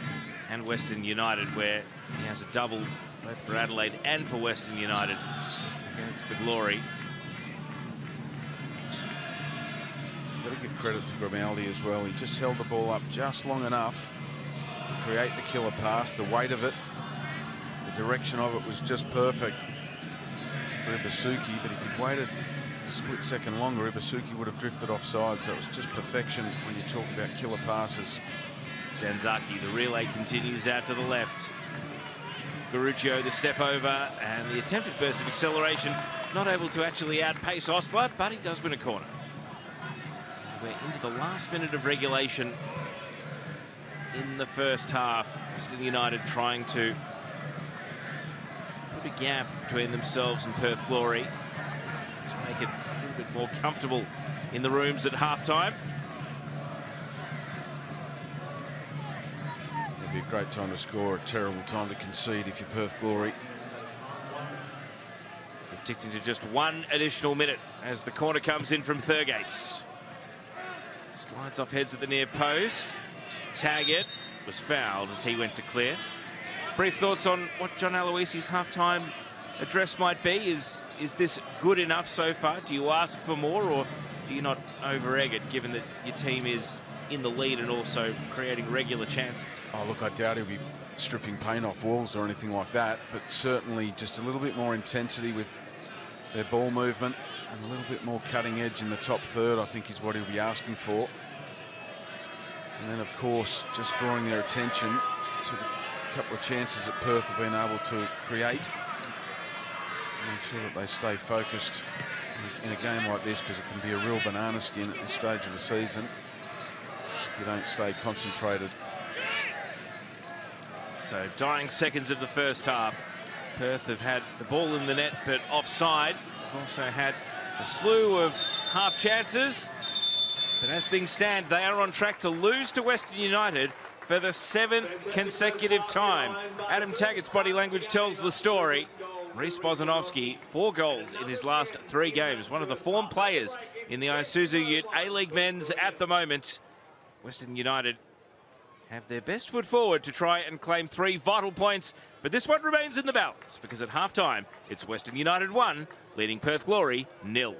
and Western United, where he has a double both for Adelaide and for Western United against the Glory. Got to give credit to Grimaldi as well. He just held the ball up just long enough to create the killer pass. The weight of it, the direction of it was just perfect for Iwasuki, but if he'd waited a split second longer, Iwasuki would have drifted offside, so it was just perfection when you talk about killer passes. Danzaki, the relay continues out to the left. Garuccio, the step over, and the attempted burst of acceleration, not able to actually outpace Ostler, but he does win a corner. We're into the last minute of regulation in the first half. Western United trying to put a gap between themselves and Perth Glory. Let's make it a little bit more comfortable in the rooms at halftime. It'd be a great time to score, a terrible time to concede if you're Perth Glory. We've ticked into just 1 additional minute as the corner comes in from Thurgates. Slides off heads at the near post. Taggart was fouled as he went to clear. Brief thoughts on what John Aloisi's halftime address might be. Is this good enough so far? Do you ask for more, or do you not over-egg it, given that your team is in the lead and also creating regular chances? Oh, look, I doubt he'll be stripping paint off walls or anything like that, but certainly just a little bit more intensity with their ball movement and a little bit more cutting edge in the top third, I think, is what he'll be asking for. And then, of course, just drawing their attention to the couple of chances that Perth have been able to create. Make sure that they stay focused in a game like this, because it can be a real banana skin at this stage of the season if you don't stay concentrated. So, dying seconds of the first half. Perth have had the ball in the net, but offside. They've also had a slew of half chances. But as things stand, they are on track to lose to Western United for the 7th consecutive time. Adam Taggart's body language tells the story. Reece Bozanovski, 4 goals in his last 3 games. One of the form players in the Isuzu Ute A-League men's at the moment. Western United have their best foot forward to try and claim 3 vital points. But this one remains in the balance, because at halftime, it's Western United 1, leading Perth Glory 0.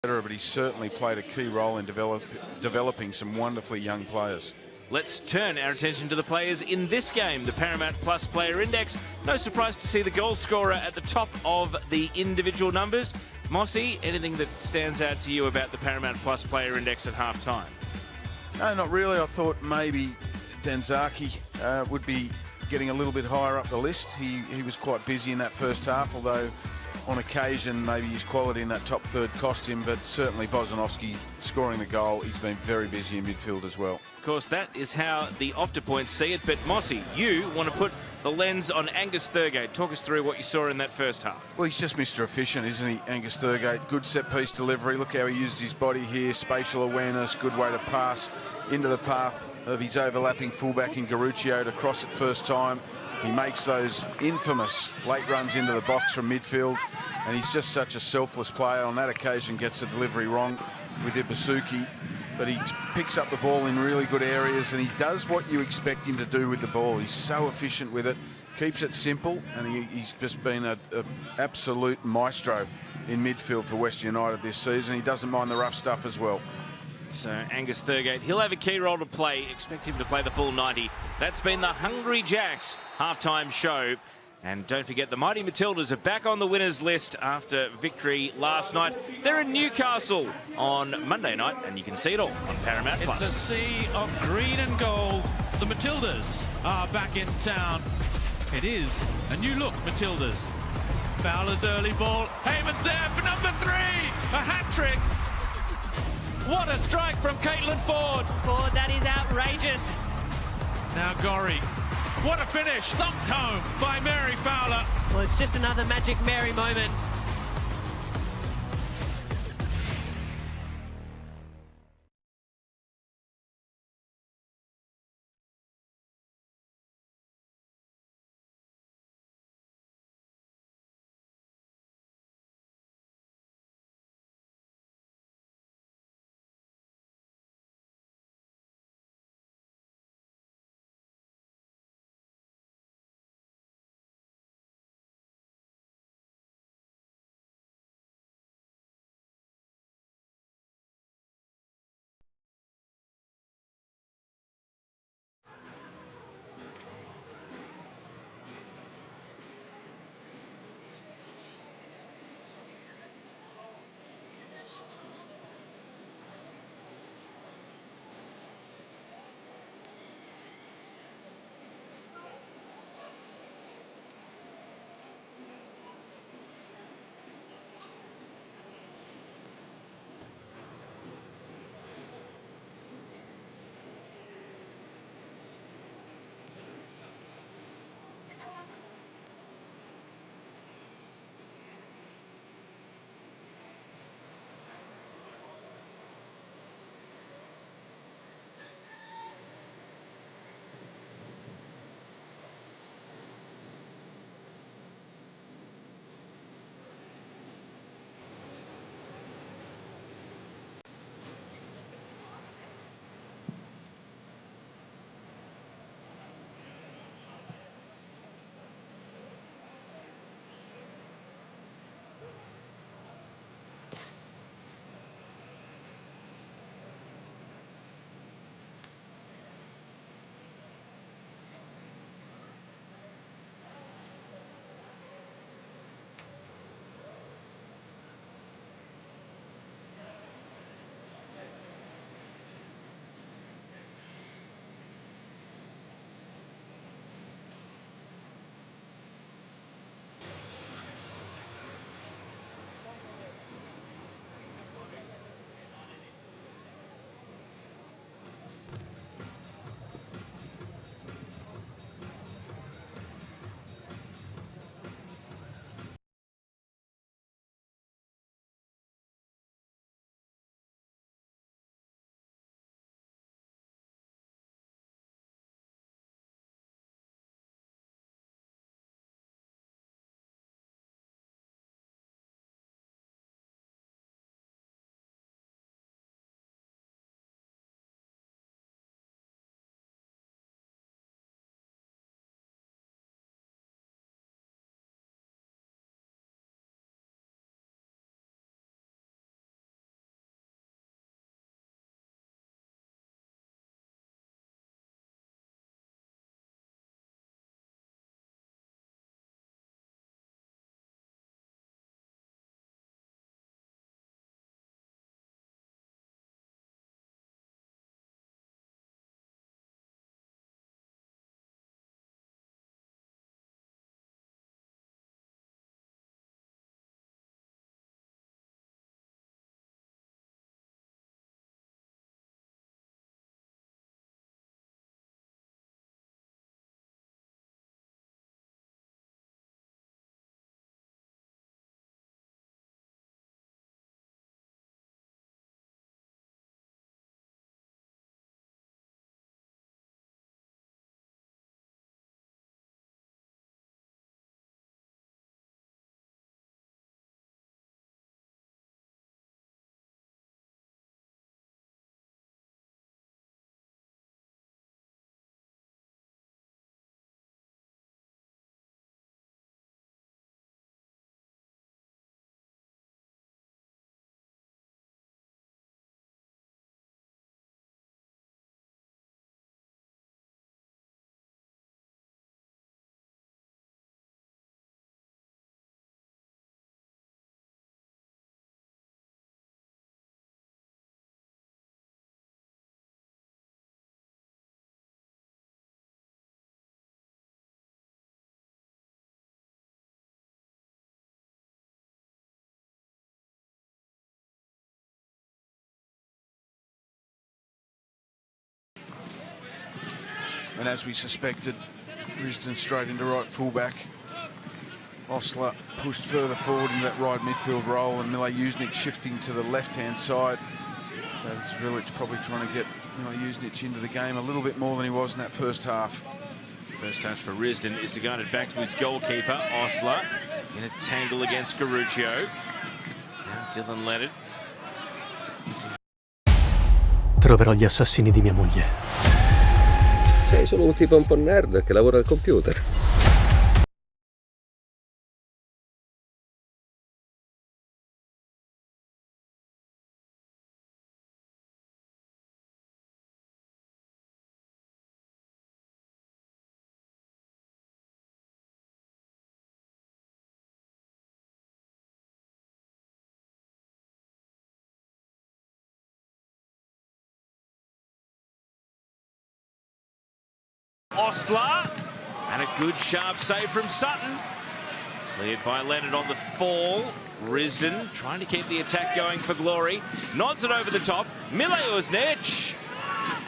But he's certainly played a key role in developing some wonderfully young players. Let's turn our attention to the players in this game, the Paramount Plus Player Index. No surprise to see the goal scorer at the top of the individual numbers. Mossy, anything that stands out to you about the Paramount Plus Player Index at half-time? No, not really. I thought maybe Danzaki would be getting a little bit higher up the list. He was quite busy in that first half, although on occasion maybe his quality in that top third cost him, but certainly Bozanovski scoring the goal. He's been very busy in midfield as well. Of course, that is how the Optapoints see it, but Mossy, you want to put the lens on Angus Thurgate. Talk us through what you saw in that first half. Well, he's just Mr. Efficient, isn't he, Angus Thurgate? Good set-piece delivery. Look how he uses his body here. Spatial awareness, good way to pass into the path of his overlapping fullback in Garuccio to cross it first time. He makes those infamous late runs into the box from midfield, and he's just such a selfless player. On that occasion, gets the delivery wrong with Ibasuki, but he picks up the ball in really good areas, and he does what you expect him to do with the ball. He's so efficient with it, keeps it simple, and he's just been an absolute maestro in midfield for West United this season. He doesn't mind the rough stuff as well. So Angus Thurgate, he'll have a key role to play. Expect him to play the full 90. That's been the Hungry Jacks halftime show. And don't forget, the Mighty Matildas are back on the winners list after victory last night. They're in Newcastle on Monday night, and you can see it all on Paramount Plus. It's a sea of green and gold. The Matildas are back in town. It is a new look, Matildas. Fowler's early ball. Heyman's there for number 3. A hat-trick. What a strike from Caitlin Ford. Ford, that is outrageous. Now Gorry. What a finish. Thumped home by Mary Fowler. Well, it's just another Magic Mary moment. And as we suspected, Risdon straight into right fullback. Osler pushed further forward into that right midfield role, and Mile Jusnic shifting to the left-hand side. That's Vrilic probably trying to get Mile Jusnic into the game a little bit more than he was in that first half. First touch for Risdon is to guide it back to his goalkeeper, Osler, in a tangle against Garuccio. Now Dylan Leonard. Troverò gli assassini di mia moglie. Sei solo un tipo un po' nerd che lavora al computer. Osler, and a good sharp save from Sutton. Cleared by Leonard on the fall. Risdon trying to keep the attack going for glory. Nods it over the top. Mile Jusnic.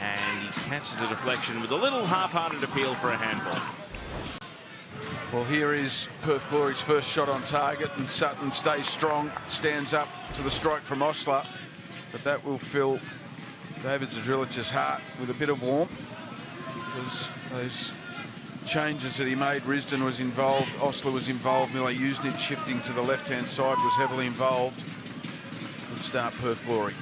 And he catches a deflection with a little half-hearted appeal for a handball. Well, here is Perth Glory's first shot on target, and Sutton stays strong, stands up to the strike from Osler. But that will fill David Zdrilic's heart with a bit of warmth, because those changes that he made, Risdon was involved, Osler was involved, Mile Jusnic shifting to the left-hand side was heavily involved. Good start, Perth Glory.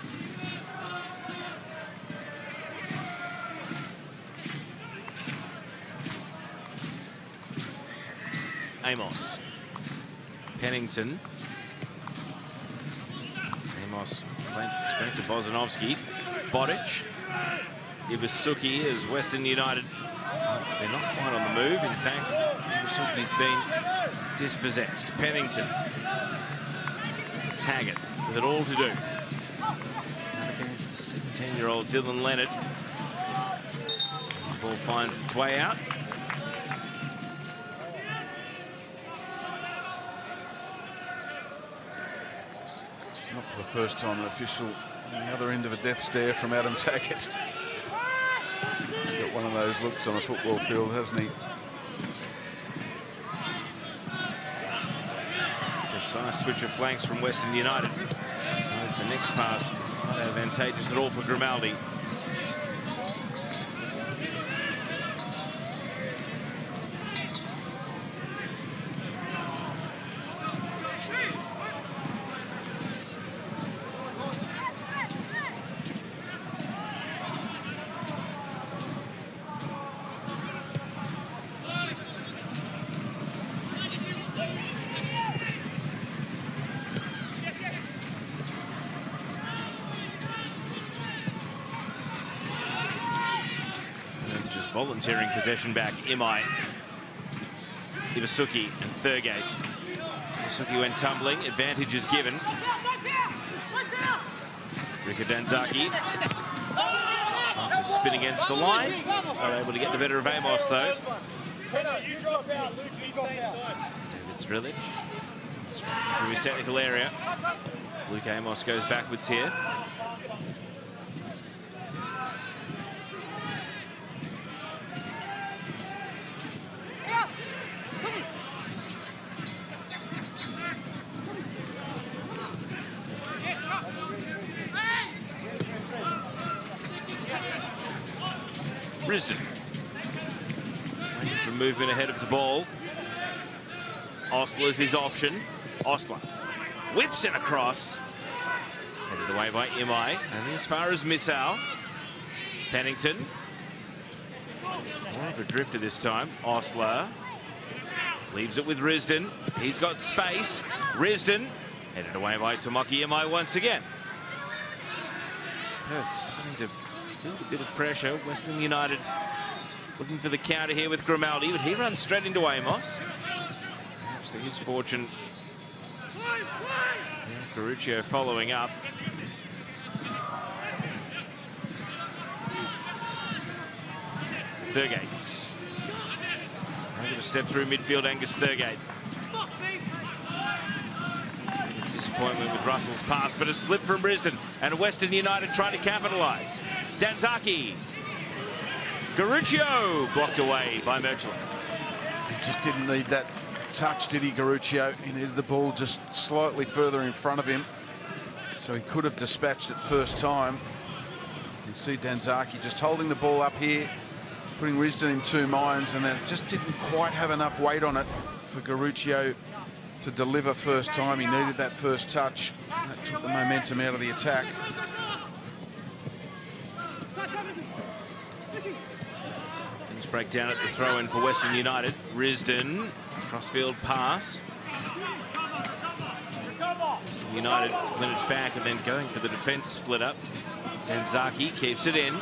Amos. Pennington. Amos played straight to Bozanovsky. Bodic. Ibasuki as Western United. They're not quite on the move. In fact, Ibasuki's been dispossessed. Pennington. Taggart with it all to do. Up against the 17-year-old Dylan Leonard. The ball finds its way out. Not for the first time an official on the other end of a death stare from Adam Taggart. He's got one of those looks on a football field, hasn't he? Precise switch of flanks from Western United. The next pass not advantageous at all for Grimaldi. Volunteering possession back, Imai, Ibasuki and Thurgate. Ibasuki went tumbling, advantage is given. Rika Danzaki to spin against the line. Not able to get the better of Amos though. David Zdrilic from his technical area. Luke Amos goes backwards here. Risdon for movement ahead of the ball. Osler's his option. Osler whips it across. Headed away by Imai. And as far as Missau. Pennington. More of a drifter this time. Osler leaves it with Risdon. He's got space. Risdon headed away by Tomoki Imai once again. Perth starting to build a bit of pressure. Western United looking for the counter here with Grimaldi, but he runs straight into Amos. Perhaps to his fortune. Garuccio following up. Thurgate. Able to step through midfield, Angus Thurgate. Disappointment with Russell's pass, but a slip from Risdon, and Western United trying to capitalise. Danzaki. Garuccio blocked away by Merchant. He just didn't need that touch, did he, Garuccio? He needed the ball just slightly further in front of him, so he could have dispatched it first time. You can see Danzaki just holding the ball up here, putting Risdon in two minds, and then it just didn't quite have enough weight on it for Garuccio to deliver first time. He needed that first touch. That took the momentum out of the attack. Things break down at the throw-in for Western United. Risdon, crossfield pass. Western United win it back and then going for the defence split up. Danzaki keeps it in.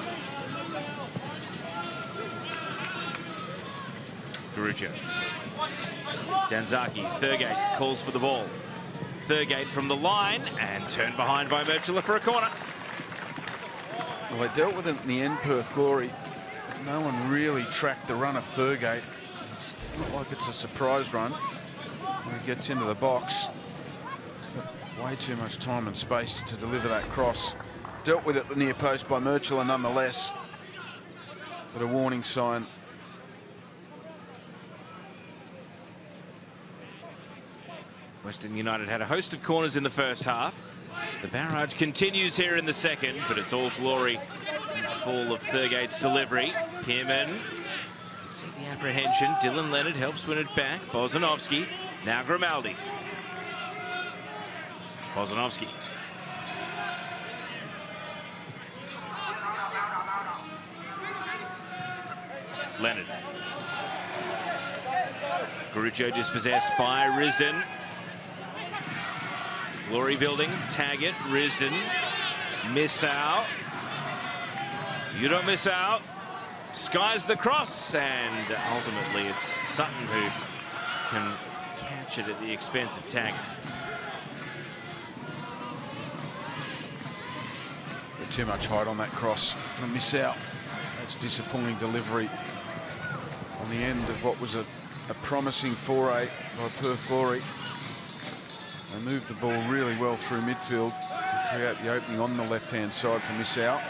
Garuccio. Danzaki, Thurgate calls for the ball. Thurgate from the line and turned behind by Merchant for a corner. Well, they dealt with it in the end, Perth Glory. No one really tracked the run of Thurgate. It's not like it's a surprise run when he gets into the box. He's got way too much time and space to deliver that cross. Dealt with it at the near post by Merchant nonetheless. But a warning sign. Western United had a host of corners in the first half. The barrage continues here in the second, but it's all glory in the fall of Thurgate's delivery. Pearman, see the apprehension. Dylan Leonard helps win it back. Bozanovski, now Grimaldi. Bozanovski. Leonard. Garuccio dispossessed by Risdon. Glory building, tag it, Risdon. Miss out. You don't miss out. Skies the cross, and ultimately it's Sutton who can catch it at the expense of Taggart. Too much height on that cross for a miss out. That's disappointing delivery on the end of what was a promising foray by Perth Glory. They moved the ball really well through midfield to create the opening on the left-hand side for miss out.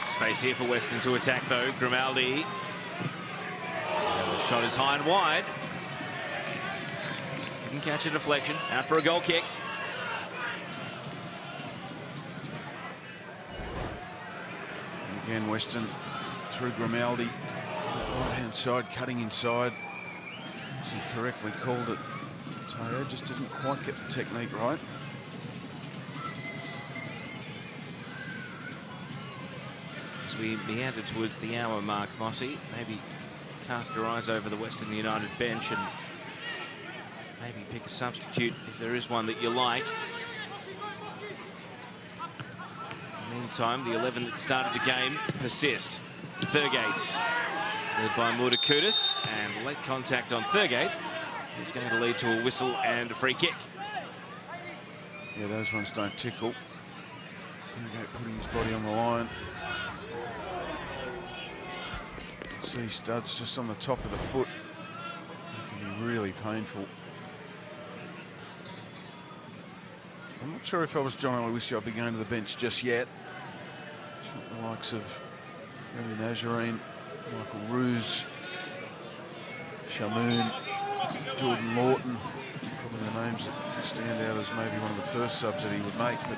Space here for Western to attack though. Grimaldi. And the shot is high and wide. Didn't catch a deflection. Out for a goal kick. And again, Western through Grimaldi. Right-hand side, cutting inside. As he correctly called it. Tayo just didn't quite get the technique right. As we meander towards the hour mark, Mossy, maybe cast your eyes over the Western United bench and maybe pick a substitute if there is one that you like. In the meantime, the 11 that started the game persist. Thurgate, led by Murdakutis, and late contact on Thurgate is going to lead to a whistle and a free kick. Yeah, those ones don't tickle. Thurgate putting his body on the line. See studs just on the top of the foot. That can be really painful. I'm not sure if I was John Aloisi, I'd be going to the bench just yet. The likes of Remy Nazarene, Michael Roos, Shamoon, Jordan Lawton, probably the names that stand out as maybe one of the first subs that he would make, but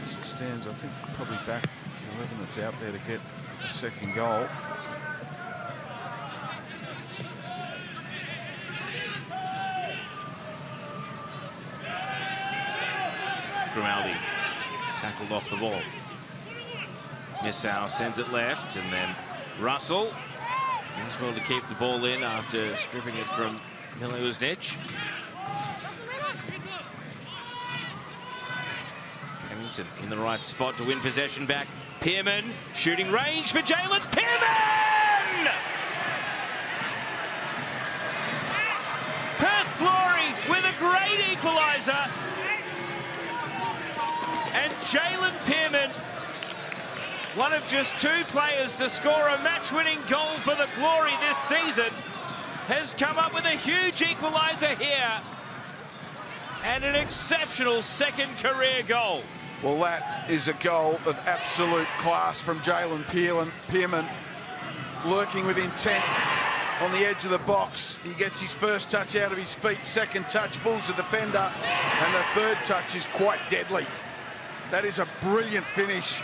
as it stands, I think probably back the 11 that's out there to get a second goal. Grimaldi tackled off the ball. Missau sends it left, and then Russell does well to keep the ball in after stripping it from Milosnic. Pennington in the right spot to win possession back. Pearman shooting range for Jalen Pearman! Perth Glory with a great equaliser. And Jalen Pearman, one of just two players to score a match-winning goal for the Glory this season, has come up with a huge equaliser here and an exceptional second career goal. Well, that is a goal of absolute class from Jalen Pearman, lurking with intent on the edge of the box. He gets his first touch out of his feet, second touch pulls the defender, and the third touch is quite deadly. That is a brilliant finish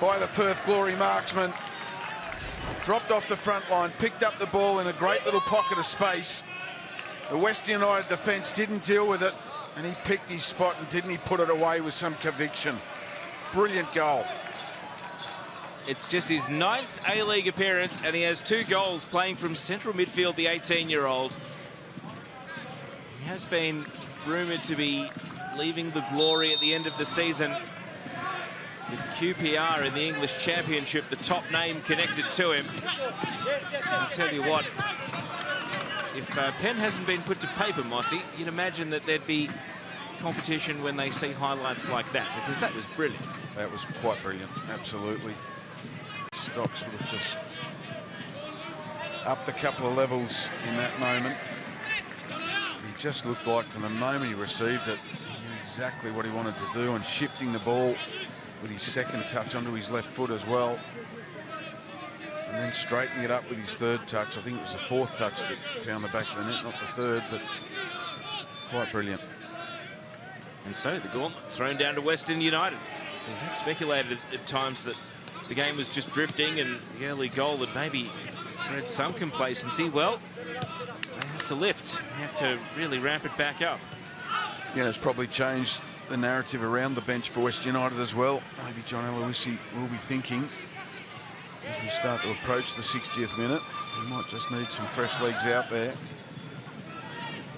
by the Perth Glory marksman. Dropped off the front line, picked up the ball in a great little pocket of space. The Western United defence didn't deal with it, and he picked his spot, and didn't he put it away with some conviction. Brilliant goal. It's just his 9th A-League appearance, and he has 2 goals playing from central midfield, the 18-year-old. He has been rumoured to be leaving the Glory at the end of the season with QPR in the English Championship, the top name connected to him. I'll tell you what, if pen hasn't been put to paper, Mossy, you'd imagine that there'd be competition when they see highlights like that, because that was brilliant. That was quite brilliant, absolutely. Stocks would have just upped a couple of levels in that moment. He just looked like from the moment he received it, he knew exactly what he wanted to do, and shifting the ball with his second touch onto his left foot as well. And then straightening it up with his third touch. I think it was the 4th touch that found the back of the net, not the 3rd, but quite brilliant. And so the gauntlet thrown down to Western United. They had speculated at times that the game was just drifting, and the early goal had maybe bred some complacency. Well, they have to lift. They have to really ramp it back up. Yeah, it's probably changed the narrative around the bench for West United as well. Maybe John Aloisi will be thinking, as we start to approach the 60th minute, he might just need some fresh legs out there.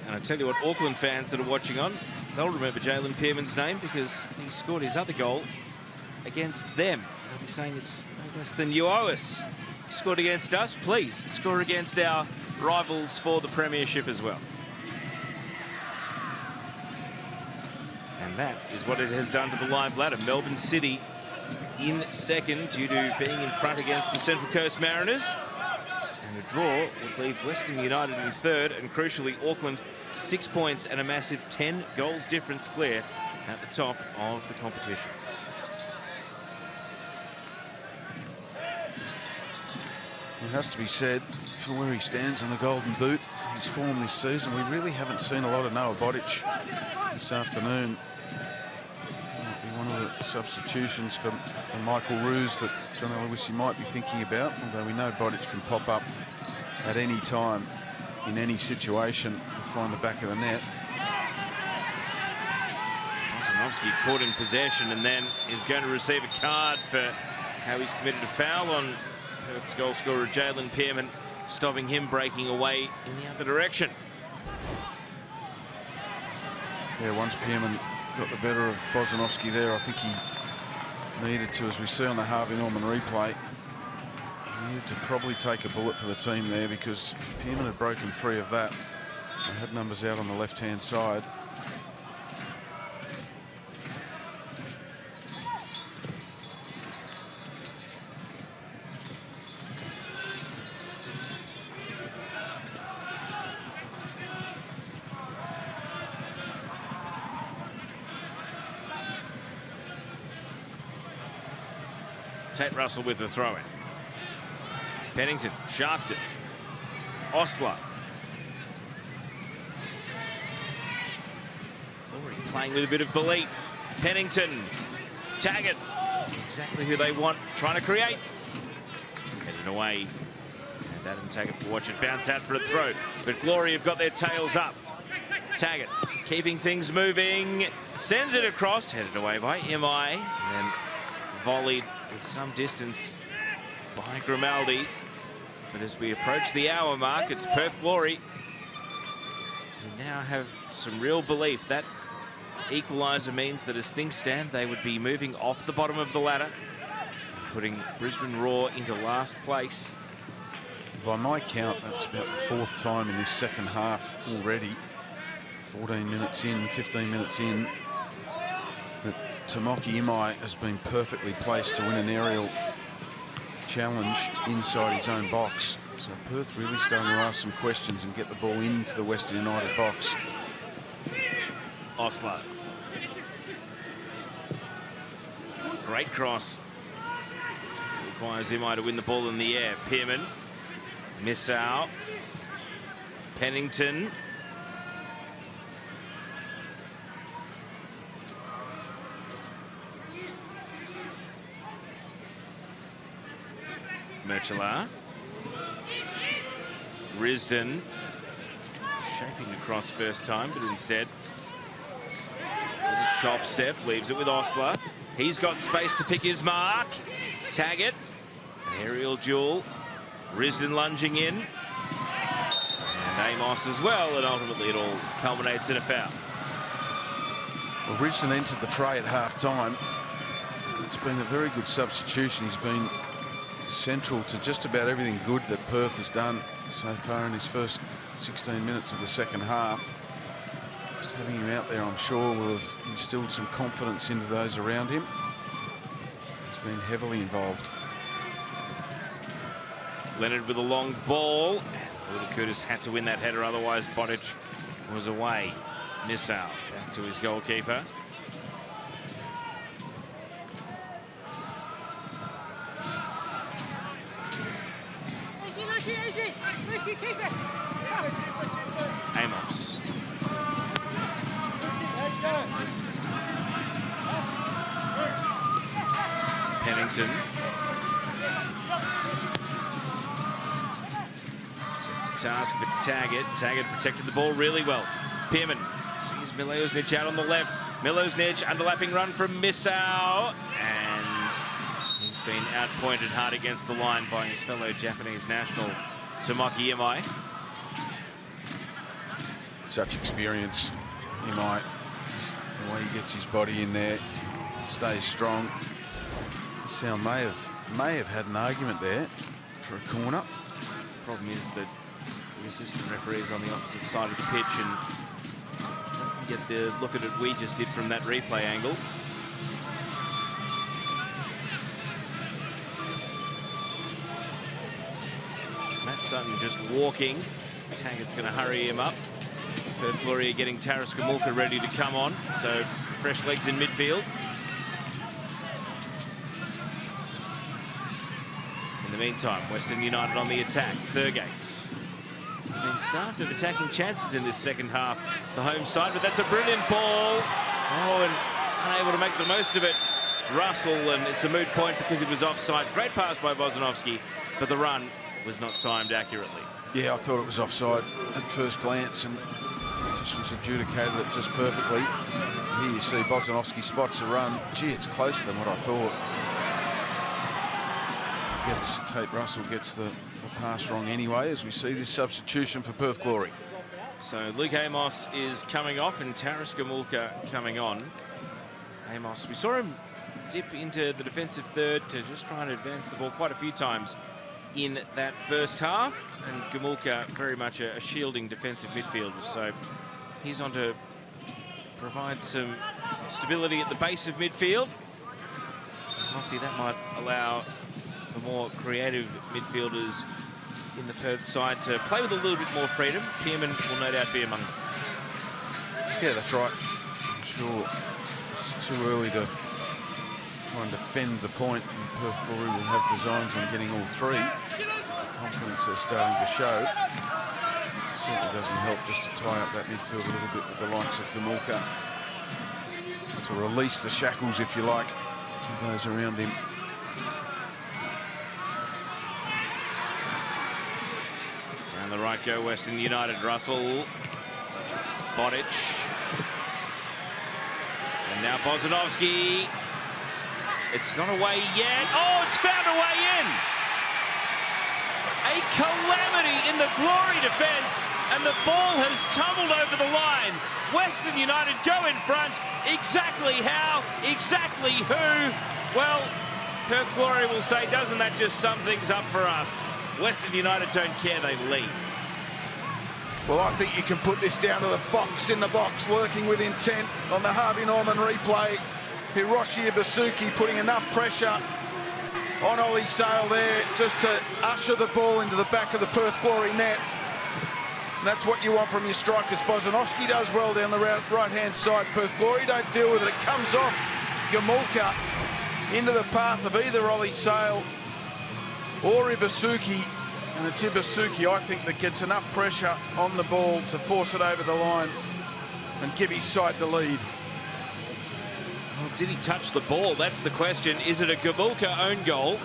And I tell you what, Auckland fans that are watching on, they'll remember Jalen Pearman's name because he scored his other goal against them. They'll be saying it's no less than you owe us. Scored against us, please score against our rivals for the premiership as well. And that is what it has done to the live ladder. Melbourne City in second due to being in front against the Central Coast Mariners. And a draw would leave Western United in third, and crucially Auckland 6 points and a massive 10 goals difference clear at the top of the competition. It has to be said, for where he stands on the Golden Boot, his form this season, we really haven't seen a lot of Noah Bodic this afternoon. Might be one of the substitutions for Michael Roos that John Aloisi might be thinking about, although we know Bodic can pop up at any time, in any situation, and find the back of the net. Bozanovsky caught in possession and then is going to receive a card for how he's committed a foul on Perth's goal scorer Jalen Pearman, stopping him breaking away in the other direction. Yeah, once Pearman got the better of Bozanovsky there, I think he needed to, as we see on the Harvey Norman replay, he needed to probably take a bullet for the team there, because if Pearman had broken free of that, they had numbers out on the left-hand side. Tate Russell with the throw-in. Pennington, Sharpton, Ostler. Glory playing with a bit of belief. Pennington, Taggart, exactly who they want, trying to create. Headed away. And Adam Taggart will watch it bounce out for a throw. But Glory have got their tails up. Taggart keeping things moving, sends it across, headed away by MI, and then volleyed with some distance by Grimaldi. But as we approach the hour mark, it's Perth Glory who now have some real belief. That equaliser means that as things stand, they would be moving off the bottom of the ladder and putting Brisbane Roar into last place. By my count, that's about the 4th time in this second half already. 14 minutes in, 15 minutes in, that Tamoki Imai has been perfectly placed to win an aerial challenge inside his own box. So Perth really starting to ask some questions and get the ball into the Western United box. Ostler. Great cross. Requires Imai to win the ball in the air. Pearman. Miss out. Pennington. Merchela. Risdon. Shaping across first time, but instead, little chop step, leaves it with Ostler. He's got space to pick his mark. Taggart. An aerial duel. Risdon lunging in. And Amos as well, and ultimately it all culminates in a foul. Well, Risdon entered the fray at half-time. It's been a very good substitution. He's been central to just about everything good that Perth has done so far in his first 16 minutes of the second half. Just having him out there, I'm sure, will have instilled some confidence into those around him. He's been heavily involved. Leonard with a long ball. Ludakutis had to win that header, otherwise Bodic was away. Miss out. Back to his goalkeeper. Amos. Pennington. Sets a task for Taggart. Taggart protected the ball really well. Pearman sees Milosnic out on the left. Milosnic, underlapping run from Misao. And he's been outpointed hard against the line by his fellow Japanese national, Tomoki Imai. Such experience, Imai. Just the way he gets his body in there, stays strong. Sal may have had an argument there for a corner. The problem is that the assistant referee is on the opposite side of the pitch and doesn't get the look at it we just did from that replay angle. Matt Sutton just walking. Taggart's going to hurry him up. Perth Glory are getting Taras Gamulka ready to come on, so fresh legs in midfield. In the meantime, Western United on the attack. Thurgate. Been starved of attacking chances in this second half, the home side, but that's a brilliant ball. Oh, and unable to make the most of it. Russell, and it's a moot point because it was offside. Great pass by Bozanovski, but the run was not timed accurately. Yeah, I thought it was offside at first glance, and this was adjudicated it just perfectly. Here you see Bozanovski spots a run. Gee, it's closer than what I thought. Tate Russell gets the pass wrong anyway, as we see this substitution for Perth Glory. So Luke Amos is coming off and Taras Gamulka coming on. Amos, we saw him dip into the defensive third to just try and advance the ball quite a few times in that first half, and Gamulka very much a shielding defensive midfielder, so he's on to provide some stability at the base of midfield. Obviously that might allow the more creative midfielders in the Perth side to play with a little bit more freedom. Pearman will no doubt be among them. Yeah, that's right. I'm sure it's too early to try and defend the point, and Perth Glory will have designs on getting all three. The confidence they're starting to show. It certainly doesn't help just to tie up that midfield a little bit with the likes of Gamulka, to release the shackles, if you like, of those around him. Down the right go Western United. Russell. Bodic. And now Bozanovski. It's not away yet. Oh, it's found a way in. A calamity in the Glory defence, and the ball has tumbled over the line. Western United go in front. Exactly how, exactly who? Well, Perth Glory will say, doesn't that just sum things up for us? Western United don't care, they lead. Well, I think you can put this down to the fox in the box, lurking with intent on the Harvey Norman replay. Hiroshi Ibasuki putting enough pressure on Ollie Sale there just to usher the ball into the back of the Perth Glory net. And that's what you want from your strikers. Bozanovski does well down the right-hand side. Perth Glory don't deal with it. It comes off Gamulka. into the path of either Ollie Sale or Ibusuki. And it's Ibusuki, I think, that gets enough pressure on the ball to force it over the line and give his side the lead. Well, did he touch the ball? That's the question. Is it a Gabulka own goal?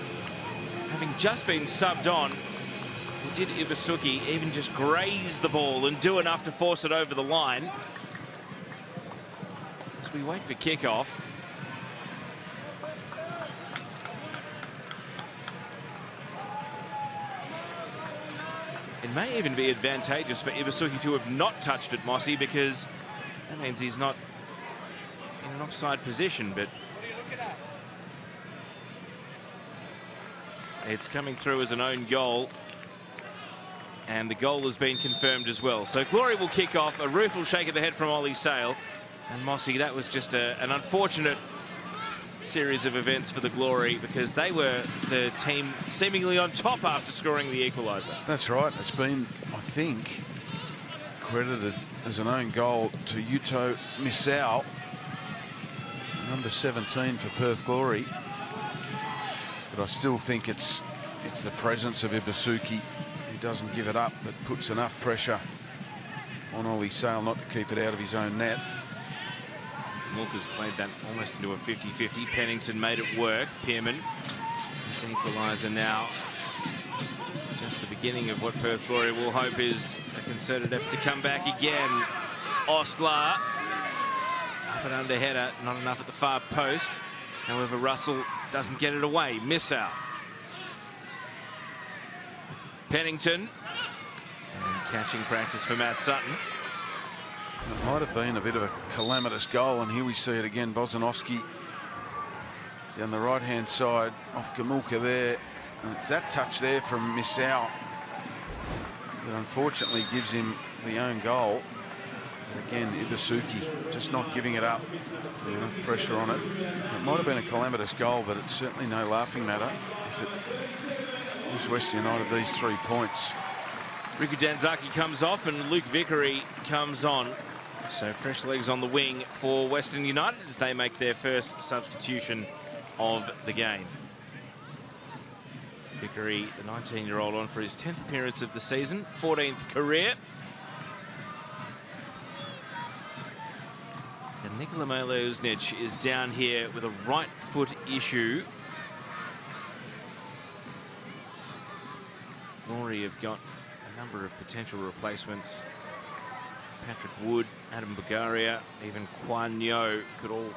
Having just been subbed on, or did Ibusuki even just graze the ball and do enough to force it over the line? As we wait for kickoff. It may even be advantageous for Ibusuki to have not touched it, Mossy, because that means he's not in an offside position, but it's coming through as an own goal, and the goal has been confirmed as well. So Glory will kick off, a rueful shake of the head from Ollie Sale, and Mossy, that was just an unfortunate series of events for the Glory, because they were the team seemingly on top after scoring the equaliser. That's right. It's been, I think, credited as an own goal to Yuto Misao, number 17 for Perth Glory. But I still think it's the presence of Ibusuki, who doesn't give it up, that puts enough pressure on Ollie Sale not to keep it out of his own net. Walker's played that almost into a 50-50. Pennington made it work. Pearman, his equaliser now. Just the beginning of what Perth Glory will hope is a concerted effort to come back again. Ostler, up and under header, not enough at the far post. However, Russell doesn't get it away. Miss out. Pennington, and catching practice for Matt Sutton. It might have been a bit of a calamitous goal, and here we see it again. Bozanovski down the right-hand side off Gamulka there, and it's that touch there from Misao that unfortunately gives him the own goal. And again, Ibusuki just not giving it up. There's enough pressure on it. It might have been a calamitous goal, but it's certainly no laughing matter if it gives West United these 3 points. Riku Danzaki comes off and Luke Vickery comes on. So fresh legs on the wing for Western United as they make their first substitution of the game. Vickery, the 19-year-old, on for his 10th appearance of the season, 14th career. And Nikola Maleuznic is down here with a right foot issue. Glory have got a number of potential replacements. Patrick Wood, Adam Bagaria, even Kwan Yo could all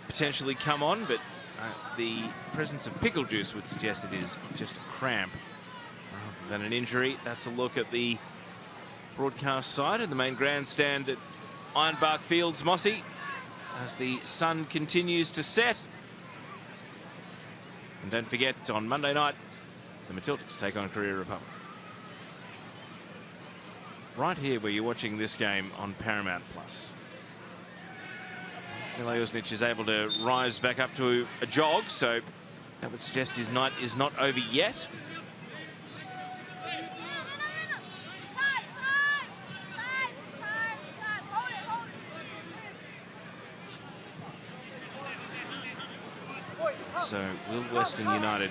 potentially come on, but the presence of pickle juice would suggest it is just a cramp rather than an injury. That's a look at the broadcast side of the main grandstand at Ironbark Fields, Mossy, as the sun continues to set. And don't forget, on Monday night, the Matildas take on Korea Republic. Right here where you're watching this game on Paramount Plus. Maleuznic is able to rise back up to a jog, so that would suggest his night is not over yet. So will Western United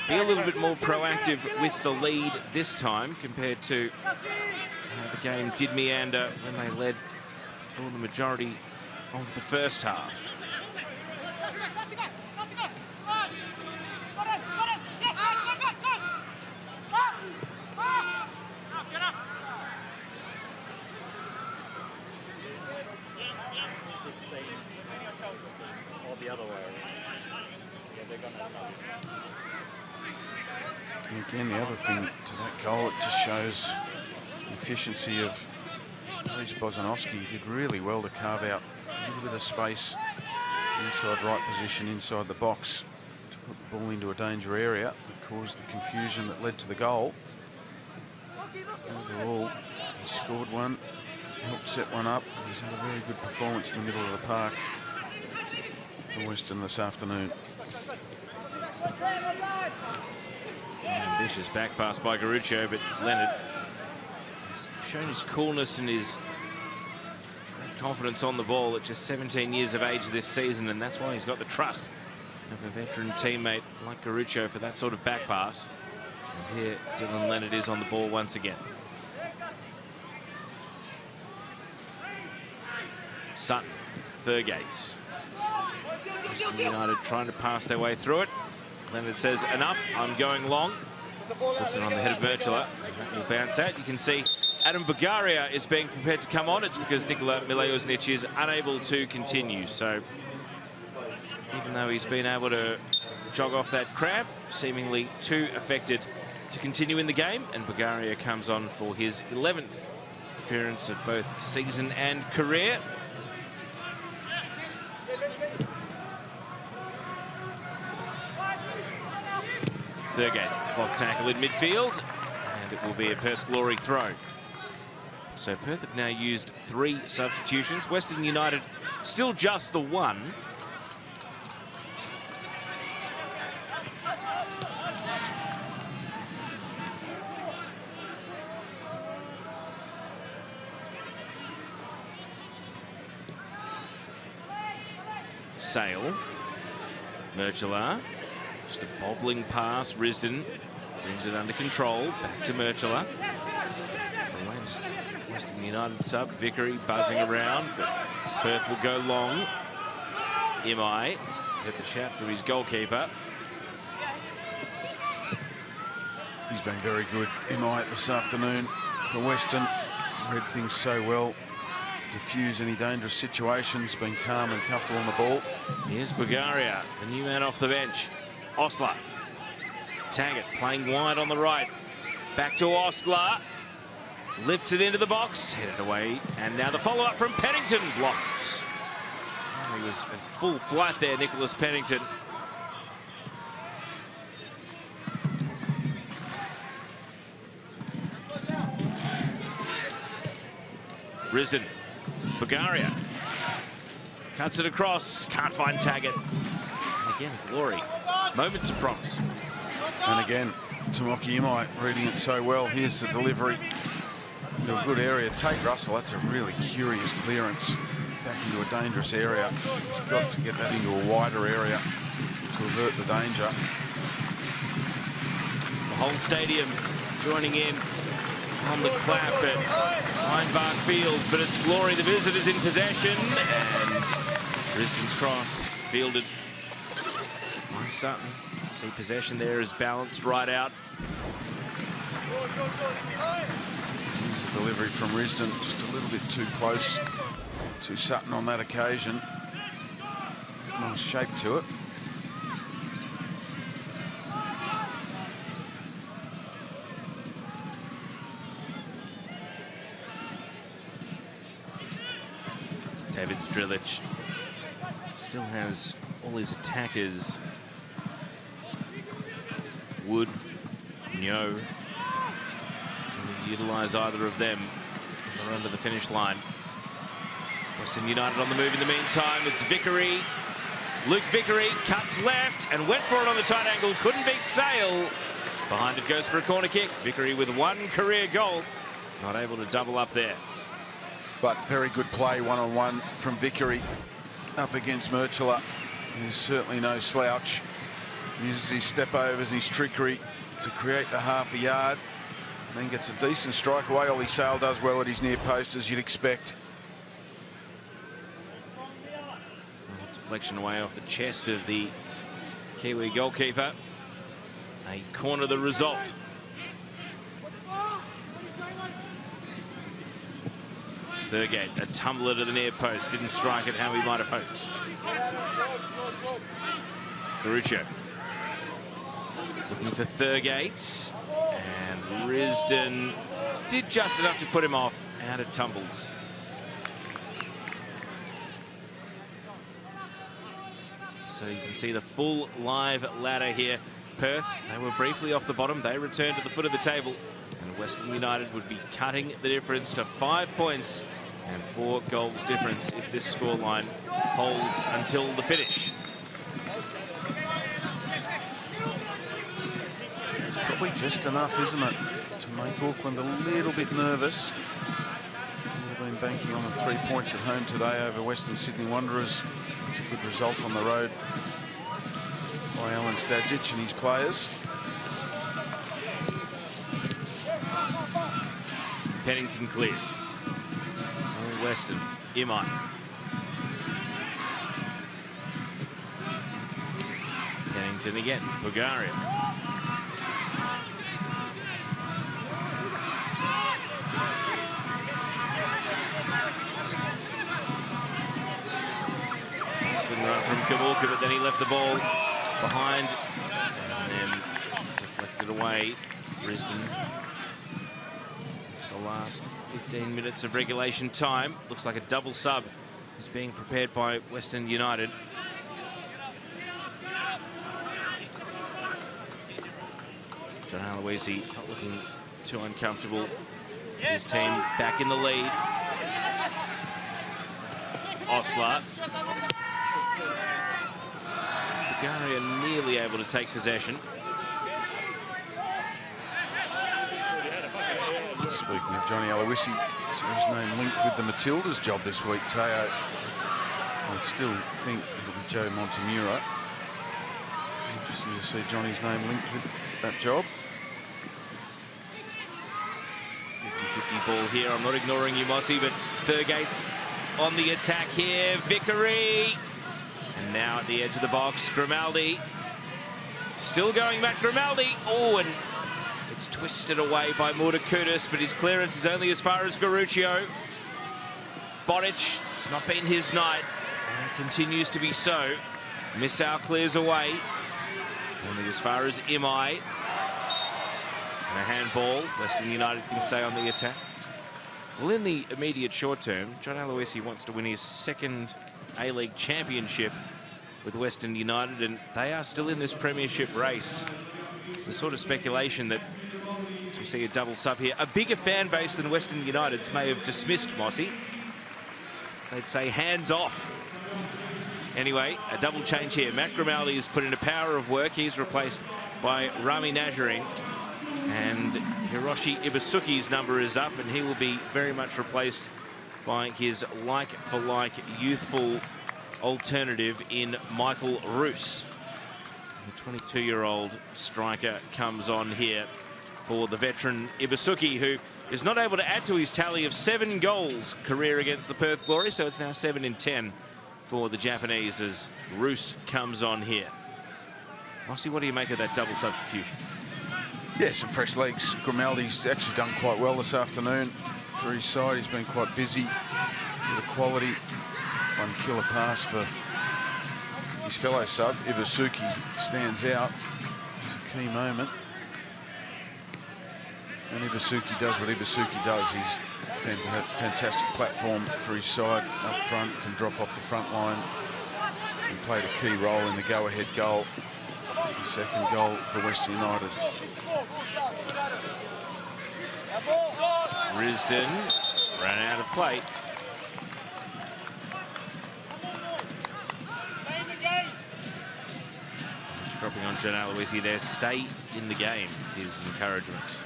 be a little bit more proactive with the lead this time compared to the game did meander when they led for the majority of the first half. Or the other way. Yeah, they're gonna stop. And again, the other thing to that goal, it just shows the efficiency of Reece Bozanovski. He did really well to carve out a little bit of space inside right position, inside the box, to put the ball into a danger area that caused the confusion that led to the goal. Overall, he scored one, helped set one up. He's had a very good performance in the middle of the park for Western this afternoon. Ambitious back pass by Garuccio, but Leonard has shown his coolness and his great confidence on the ball at just 17 years of age this season, and that's why he's got the trust of a veteran teammate like Garucho for that sort of back pass. And here, Dylan Leonard is on the ball once again. Sutton, Thurgate. Western United trying to pass their way through it. Leonard says, enough, I'm going long. Puts it on the head of Merchula. That will bounce out. You can see Adam Bugaria is being prepared to come on. It's because Nikola Milojosnic is unable to continue. So even though he's been able to jog off that cramp, seemingly too affected to continue in the game, and Bugaria comes on for his 11th appearance of both season and career. Thurgate, block tackle in midfield, and it will be a Perth Glory throw. So Perth have now used 3 substitutions. Western United still just the 1. Sale, Merchula. Just a bobbling pass. Risdon brings it under control. Back to Merchula. The latest Western United sub, Vickery, buzzing around, but Perth will go long. Imai get the shout from his goalkeeper. He's been very good, Imai, this afternoon for Western. Read things so well to diffuse any dangerous situations, been calm and comfortable on the ball. Here's Bugaria, the new man off the bench. Osler, Taggart playing wide on the right. Back to Osler, lifts it into the box, headed away, and now the follow-up from Pennington, blocked. He was in full flight there, Nicholas Pennington. Risdon, Bugaria, cuts it across, can't find Taggart. And again, Glory. Moments of promise. And again, Tomoki Imai reading it so well. Here's the delivery into a good area. Tate Russell, that's a really curious clearance back into a dangerous area. He's got to get that into a wider area to avert the danger. The whole stadium joining in on the clap at Hindbark Fields, but it's Glory, the visitors, in possession, and Risdon's cross fielded. Sutton. See possession there is balanced right out. Here's the delivery from Risdon, just a little bit too close to Sutton on that occasion. Nice shape to it. David Strilic still has all his attackers. Wood, Nyo, utilise either of them. They're under the finish line. Western United on the move in the meantime. It's Vickery. Luke Vickery cuts left and went for it on the tight angle. Couldn't beat Sale. Behind it goes for a corner kick. Vickery with 1 career goal. Not able to double up there. But very good play one-on-one from Vickery up against Merchula, who's certainly no slouch. Uses his step overs and his trickery to create the half a yard. And then gets a decent strike away. Ollie Sale does well at his near post, as you'd expect. Deflection away off the chest of the Kiwi goalkeeper. A corner the result. Thurgate, a tumbler to the near post. Didn't strike it how he might have hoped. Garucho. Looking for Thurgate, and Risdon did just enough to put him off. Out it tumbles. So you can see the full live ladder here. Perth, they were briefly off the bottom. They returned to the foot of the table, and Western United would be cutting the difference to 5 points and 4 goals difference if this scoreline holds until the finish. Probably just enough, isn't it, to make Auckland a little bit nervous. We've been banking on the 3 points at home today over Western Sydney Wanderers. It's a good result on the road. by Alan Stajic and his players. Pennington clears. Western, Imai. Pennington again, Bulgaria. Excellent run from Kaburka, but then he left the ball behind and then deflected away. Risdon. The last 15 minutes of regulation time. Looks like a double sub is being prepared by Western United. John Aloisi not looking too uncomfortable. His team back in the lead. Osler. Bulgaria nearly able to take possession. Speaking of Johnny Aloisi, his name linked with the Matildas job this week, Teo. I still think it'll be Joe Montemura. Interesting to see Johnny's name linked with that job. 50-50 ball here. I'm not ignoring you, Mossy, but Thurgate's on the attack here. Vickery. And now at the edge of the box, Grimaldi. Still going back, Grimaldi. Oh, and it's twisted away by Murdakutis, but his clearance is only as far as Garuccio. Bonic, it's not been his night, and continues to be so. Missau clears away. Only as far as Imai. And a handball. Western United can stay on the attack. Well, in the immediate short term, John Aloisi wants to win his second A-League championship with Western United, and they are still in this premiership race. It's the sort of speculation that, as we see a double sub here, a bigger fan base than Western United's may have dismissed Mossy. They'd say hands off. Anyway, a double change here. Matt Grimaldi has put in a power of work. He's replaced by Rami Najaring. And Hiroshi Ibasuki's number is up, and he will be very much replaced by his like-for-like youthful alternative in Michael Roos. The 22-year-old striker comes on here for the veteran Ibasuki, who is not able to add to his tally of 7 goals career against the Perth Glory, so it's now 7 in 10 for the Japanese as Roos comes on here. Mossy, what do you make of that double substitution? Yeah, some fresh legs. Grimaldi's actually done quite well this afternoon for his side. He's been quite busy. Bit of quality. One killer pass for his fellow sub. Ibasuki stands out. It's a key moment. And Ibasuki does what Ibasuki does. He's fantastic platform for his side up front, can drop off the front line, and played a key role in the go-ahead goal. The second goal for Western United. Risdon ran out of play. Just dropping on John Aloisi there. Stay in the game, his encouragement.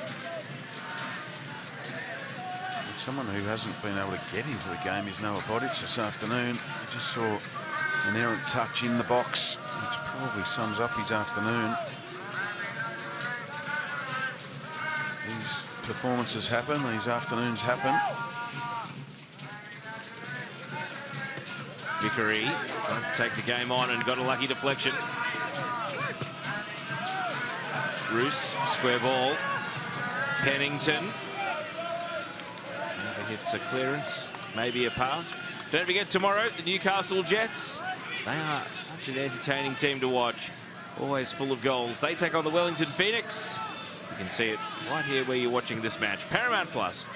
And someone who hasn't been able to get into the game is Noah Bodic this afternoon. I just saw an errant touch in the box, which probably sums up his afternoon. These performances happen, these afternoons happen. Vickery trying to take the game on and got a lucky deflection. Roos, square ball. Pennington. Never hits a clearance, maybe a pass. Don't forget tomorrow, the Newcastle Jets. They are such an entertaining team to watch. Always full of goals. They take on the Wellington Phoenix. You can see it right here where you're watching this match. Paramount Plus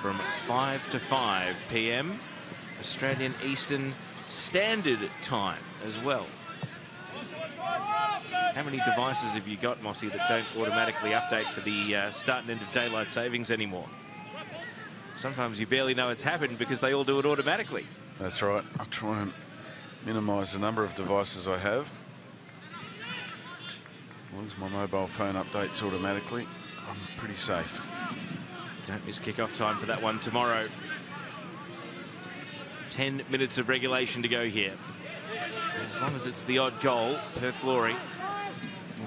from 5 to 5 p.m. Australian Eastern Standard Time as well. How many devices have you got, Mossy, that don't automatically update for the start and end of daylight savings anymore? Sometimes you barely know it's happened because they all do it automatically. That's right. I'll try and minimise the number of devices I have. As long as my mobile phone updates automatically, I'm pretty safe. Don't miss kick-off time for that one tomorrow. 10 minutes of regulation to go here. As long as it's the odd goal, Perth Glory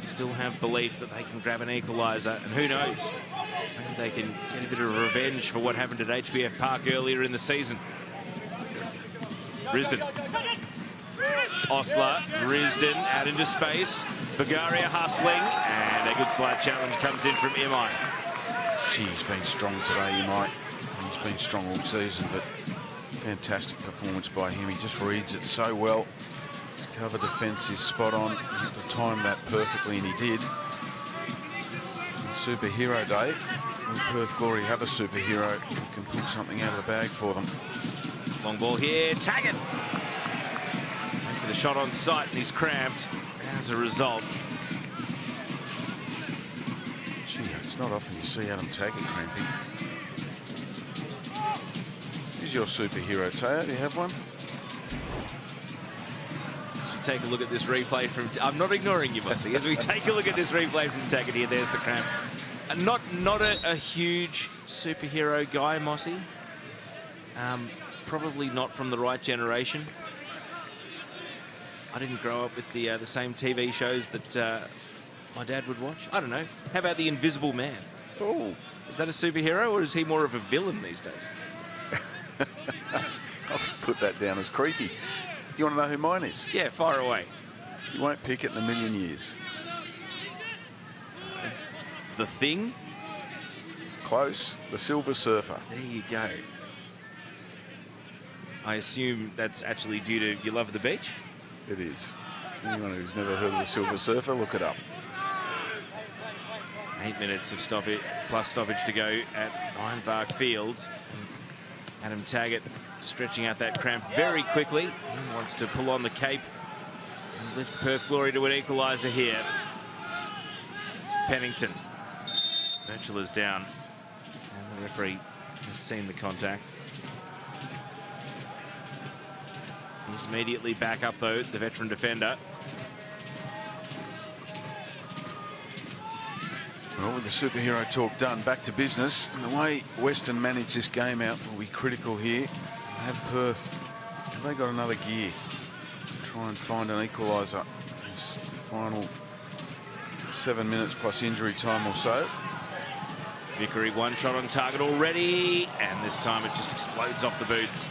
still have belief that they can grab an equaliser, and who knows, maybe they can get a bit of revenge for what happened at HBF Park earlier in the season. Risdon. Ostler, Risdon out into space. Bulgaria hustling, and a good slight challenge comes in from Imai. Gee, he's been strong today, Imai. He's been strong all season, but fantastic performance by him. He just reads it so well. His cover defence is spot on. He had to time that perfectly, and he did. Superhero day. Will Perth Glory have a superhero who can pull something out of the bag for them? Long ball here, Taggart. Went for the shot on sight, and he's cramped as a result. Gee, it's not often you see Adam Taggart cramping. Who's your superhero, Teo? Do you have one? As we take a look at this replay from... I'm not ignoring you, Mossy. As we take a look at this replay from Taggart here, there's the cramp. Not a huge superhero guy, Mossy. Probably not from the right generation. I didn't grow up with the same TV shows that my dad would watch. I don't know. How about the Invisible Man? Oh, is that a superhero, or is he more of a villain these days? I'll put that down as creepy. Do you want to know who mine is? Yeah, fire away. You won't pick it in a million years. The Thing? Close. The Silver Surfer. There you go. I assume that's actually due to your love of the beach? It is. Anyone who's never heard of the Silver Surfer, look it up. 8 minutes of stoppage, plus stoppage to go at Ironbark Fields. And Adam Taggart stretching out that cramp very quickly. He wants to pull on the cape and lift Perth Glory to an equaliser here. Pennington. Birchall is down. And the referee has seen the contact. He's immediately back up, though, the veteran defender. Well, with the superhero talk done, back to business. And the way Western manage this game out will be critical here. Have Perth, have they got another gear to try and find an equaliser? This final 7 minutes plus injury time or so. Vickery, one shot on target already, and this time it just explodes off the boots.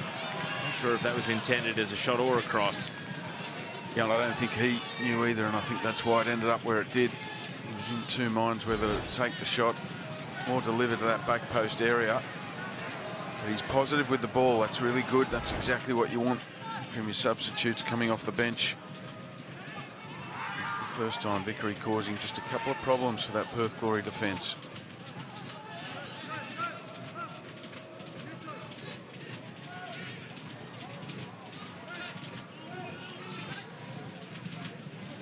Not sure if that was intended as a shot or a cross. Yeah, and I don't think he knew either, and I think that's why it ended up where it did. He was in two minds whether to take the shot or deliver to that back post area. But he's positive with the ball. That's really good. That's exactly what you want from your substitutes coming off the bench. For the first time, Vickery causing just a couple of problems for that Perth Glory defence.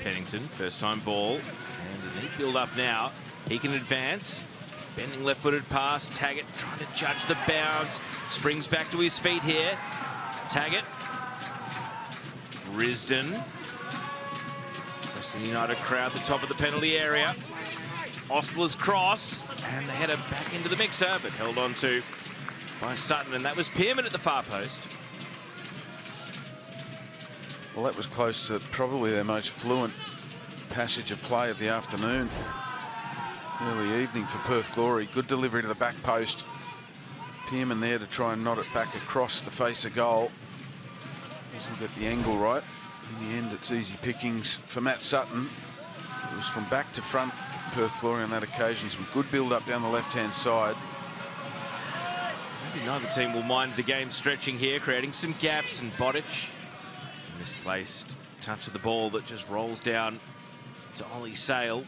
Pennington, first time ball, and a neat build up now. He can advance, bending left-footed pass. Taggart trying to judge the bounce, springs back to his feet here. Taggart, Risdon, Western United crowd the top of the penalty area. Ostler's cross, and the header back into the mixer, but held on to by Sutton, and that was Pearman at the far post. Well, that was close to probably their most fluent passage of play of the afternoon. Early evening for Perth Glory. Good delivery to the back post. Pearman there to try and knot it back across the face of goal. Doesn't get the angle right. In the end, it's easy pickings for Matt Sutton. It was from back to front, Perth Glory on that occasion. Some good build-up down the left-hand side. Maybe neither team will mind the game stretching here, creating some gaps, and Bodic. Misplaced touch of the ball that just rolls down to Ollie Sale.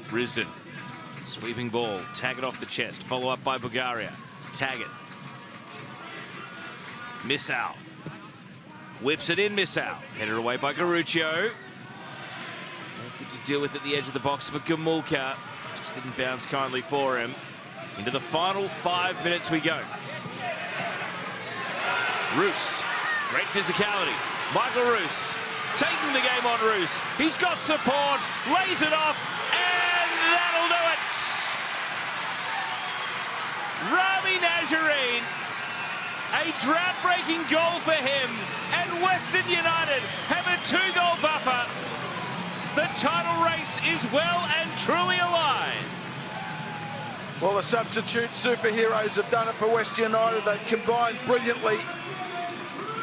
Risdon, sweeping ball, Taggart off the chest, follow up by Bulgaria. Taggart. Missau whips it in. Missau headed away by Garuccio. Good to deal with at the edge of the box for Gamulka. Just didn't bounce kindly for him. Into the final 5 minutes we go. Roos, great physicality. Michael Roos taking the game on Roos. He's got support, lays it off, and that'll do it. Rami Nazarene, a drought-breaking goal for him, and Western United have a 2-goal buffer. The title race is well and truly alive. Well, the substitute superheroes have done it for Western United. They've combined brilliantly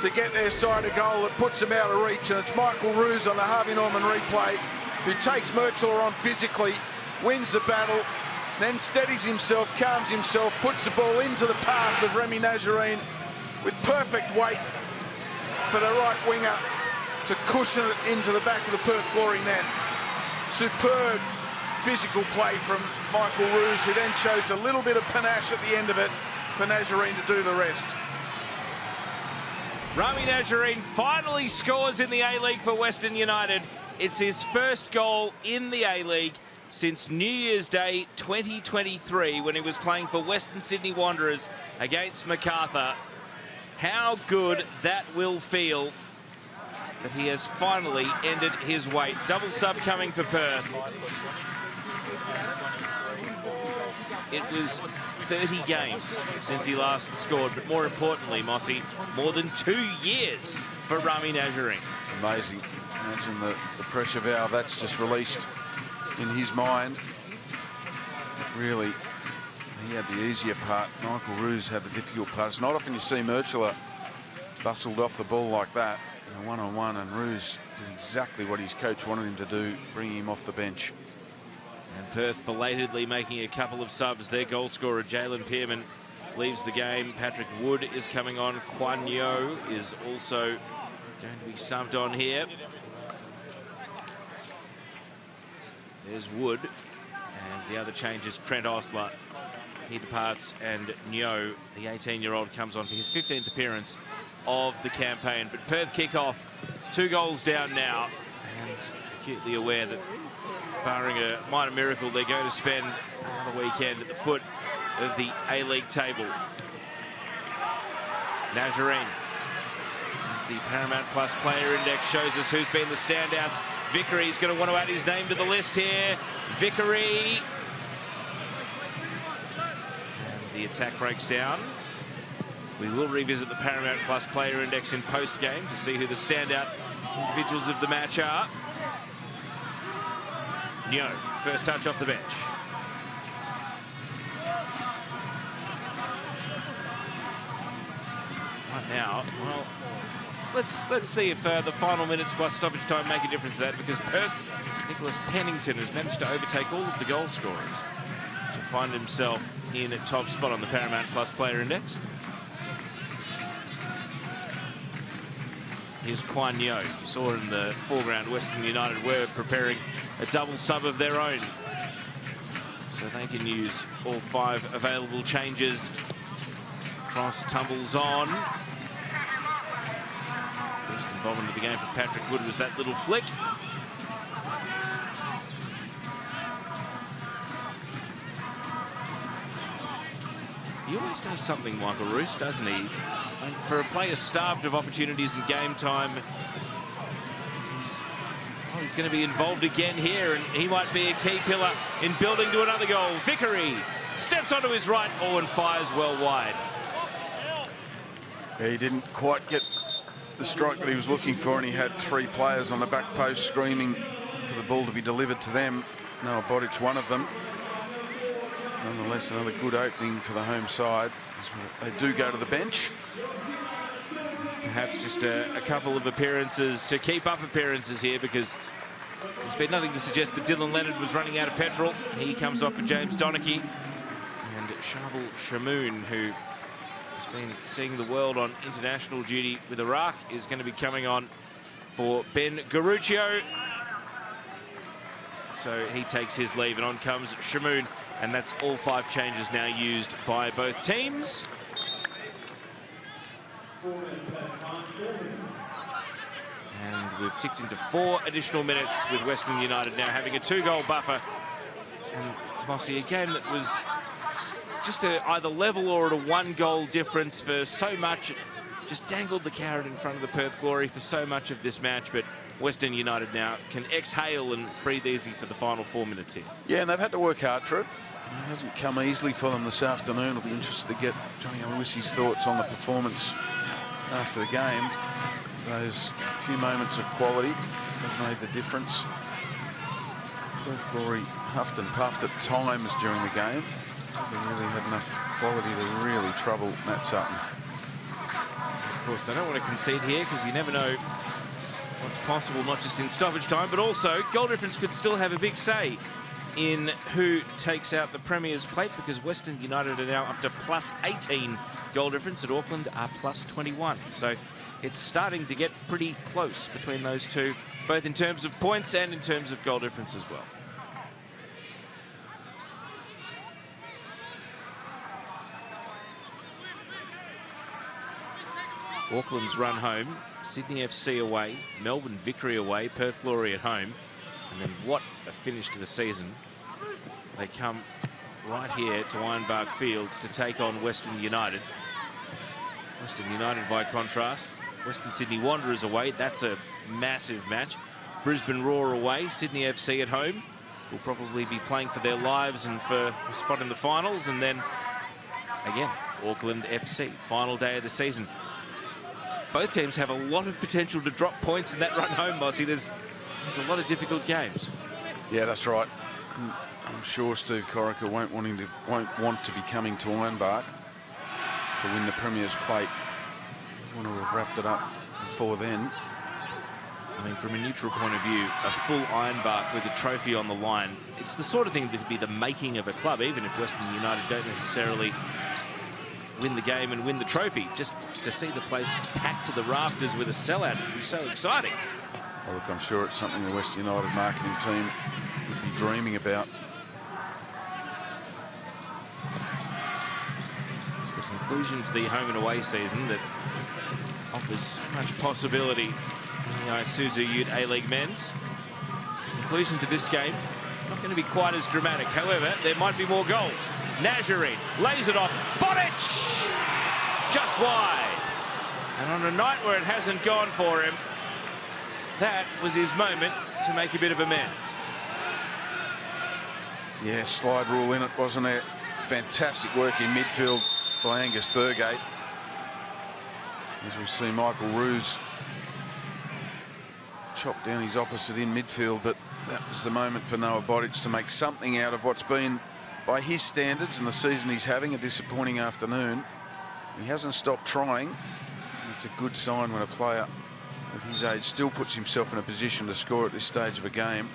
to get their side a goal that puts them out of reach, and it's Michael Roos on the Harvey Norman replay who takes Mertzler on physically, wins the battle, then steadies himself, calms himself, puts the ball into the path of Rami Nazarene with perfect weight for the right winger to cushion it into the back of the Perth Glory net. Superb physical play from Michael Roos, who then shows a little bit of panache at the end of it for Nazarene to do the rest. Rami Nazarene finally scores in the A-League for Western United. It's his first goal in the A-League since New Year's Day 2023, when he was playing for Western Sydney Wanderers against MacArthur. How good that will feel that he has finally ended his wait. Double sub coming for Perth. It was 30 games since he last scored, but more importantly, Mossy, more than 2 years for Rami Nazarene. Amazing. Imagine the pressure valve that's just released in his mind. Really, he had the easier part. Michael Roos had the difficult part. It's not often you see Mertzler bustled off the ball like that in a one-on-one, and Roos did exactly what his coach wanted him to do, bringing him off the bench. And Perth belatedly making a couple of subs. Their goal scorer, Jalen Pearman, leaves the game. Patrick Wood is coming on. Kwan Yo is also going to be subbed on here. There's Wood. And the other change is Trent Ostler. He departs, and Nyo, the 18-year-old, comes on for his 15th appearance of the campaign. But Perth kick off, 2 goals down now, and acutely aware that barring a minor miracle, they're going to spend another weekend at the foot of the A-League table. Nazarene, as the Paramount Plus player index shows us who's been the standouts. Vickery's going to want to add his name to the list here. Vickery. And the attack breaks down. We will revisit the Paramount Plus player index in post-game to see who the standout individuals of the match are. Nyo, first touch off the bench. Right now, well, let's see if the final minutes plus stoppage time make a difference to that, because Perth's Nicholas Pennington has managed to overtake all of the goal scorers to find himself in a top spot on the Paramount Plus player index. Here's Kwan Yo. You saw in the foreground, Western United were preparing a double sub of their own, so they can use all 5 available changes. Cross tumbles on. First involvement of the game for Patrick Wood was that little flick. He always does something, Michael Roos, doesn't he? And for a player starved of opportunities in game time, he's going to be involved again here, and he might be a key pillar in building to another goal. Vickery steps onto his right, and fires well wide. Yeah, he didn't quite get the strike that he was looking for, and he had 3 players on the back post screaming for the ball to be delivered to them. Noah Bodic, one of them. Nonetheless, another good opening for the home side. They do go to the bench. Perhaps just a couple of appearances to keep up appearances here, because there's been nothing to suggest that Dylan Leonard was running out of petrol. He comes off for James Donachie. And Shabal Shamoon, who has been seeing the world on international duty with Iraq, is going to be coming on for Ben Garuccio. So he takes his leave, and on comes Shamoon. And that's all 5 changes now used by both teams. And we've ticked into 4 additional minutes, with Western United now having a 2-goal buffer. And Mossy, a game that was just either level or at a 1-goal difference for so much. It just dangled the carrot in front of the Perth Glory for so much of this match, but Western United now can exhale and breathe easy for the final 4 minutes here. Yeah, and they've had to work hard for it. It hasn't come easily for them this afternoon. I'll be interested to get Johnny Lewis's thoughts on the performance after the game. Those few moments of quality have made the difference. Perth Glory huffed and puffed at times during the game. They really had enough quality to really trouble Matt Sutton. Of course, they don't want to concede here because you never know what's possible, not just in stoppage time, but also goal difference could still have a big say in who takes out the Premier's plate, because Western United are now up to plus 18 goal difference, at Auckland are plus 21. So it's starting to get pretty close between those two, both in terms of points and in terms of goal difference as well. Auckland's run home, Sydney FC away, Melbourne Victory away, Perth Glory at home. And then what a finish to the season. They come right here to Ironbark Fields to take on Western United. Western United, by contrast, Western Sydney Wanderers away. That's a massive match. Brisbane Roar away, Sydney FC at home. Will probably be playing for their lives and for a spot in the finals. And then, again, Auckland FC, final day of the season. Both teams have a lot of potential to drop points in that run home, Bossy. There's a lot of difficult games. Yeah, that's right. I'm sure Steve Corica won't want to be coming to Ironbark to win the Premier's plate. I want to have wrapped it up before then. I mean, from a neutral point of view, a full Ironbark with a trophy on the line, it's the sort of thing that could be the making of a club, even if Western United don't necessarily win the game and win the trophy. Just to see the place packed to the rafters with a sellout would be so exciting. Well, look, I'm sure it's something the Western United marketing team would be dreaming about. It's the conclusion to the home and away season that offers so much possibility in the Isuzu Ute A-League men's. Conclusion to this game, not going to be quite as dramatic. However, there might be more goals. Nazarene lays it off. Bodic! Just wide. And on a night where it hasn't gone for him, that was his moment to make a bit of amends. Yeah, slide rule in it, wasn't there? Fantastic work in midfield by Angus Thurgate. As we see Michael Roos chop down his opposite in midfield, but that was the moment for Noah Bodic to make something out of what's been, by his standards and the season he's having, a disappointing afternoon. He hasn't stopped trying. It's a good sign when a player of his age still puts himself in a position to score at this stage of a game.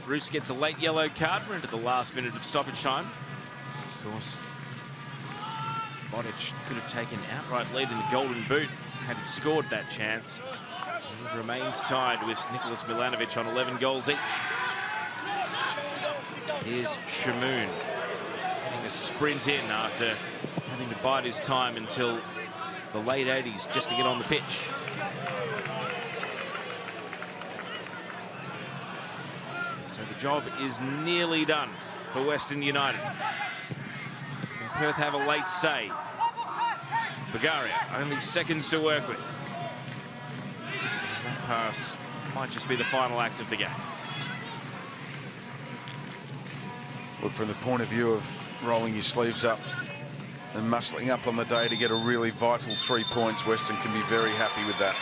Roos gets a late yellow card. We're into the last minute of stoppage time. Of course, Bodic could have taken outright lead in the Golden Boot had he scored that chance. He remains tied with Nicholas Milanovic on 11 goals each. Here's Shamoon getting a sprint in after having to bide his time until the late 80s just to get on the pitch. So the job is nearly done for Western United. Can Perth have a late say? Bulgaria, only seconds to work with. And that pass might just be the final act of the game. Look, from the point of view of rolling your sleeves up and muscling up on the day to get a really vital 3 points, Western can be very happy with that.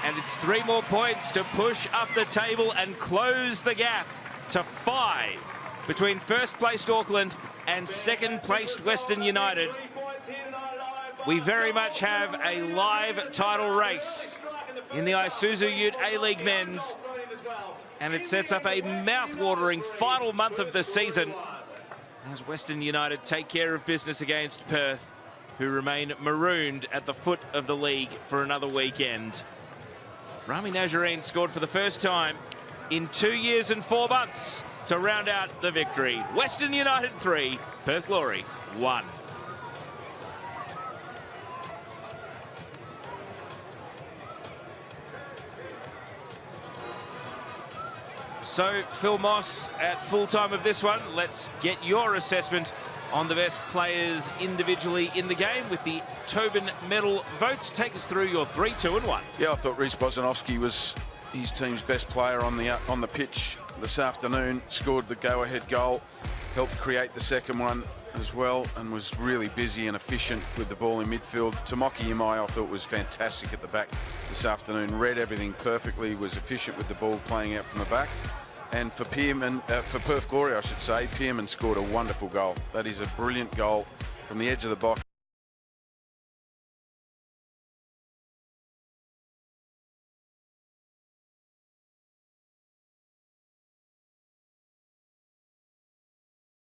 And it's 3 more points to push up the table and close the gap to 5 between first-placed Auckland and second-placed Western United. We very much have a live title race in the Isuzu Ute A-League men's, and it sets up a mouth-watering final month of the season as Western United take care of business against Perth, who remain marooned at the foot of the league for another weekend. Rami Nazarene scored for the first time in 2 years and 4 months to round out the victory. Western United 3, Perth Glory 1. So, Phil Moss at full time of this one. Let's get your assessment on the best players individually in the game with the Tobin medal votes. Take us through your 3, 2 and 1. Yeah, I thought Rhys Bozanovski was his team's best player on the pitch this afternoon. Scored the go-ahead goal, helped create the second one as well, and was really busy and efficient with the ball in midfield. Tomoki Imai, I thought, was fantastic at the back this afternoon. Read everything perfectly, was efficient with the ball playing out from the back. And for Perth Glory, I should say, Pearman scored a wonderful goal. That is a brilliant goal from the edge of the box,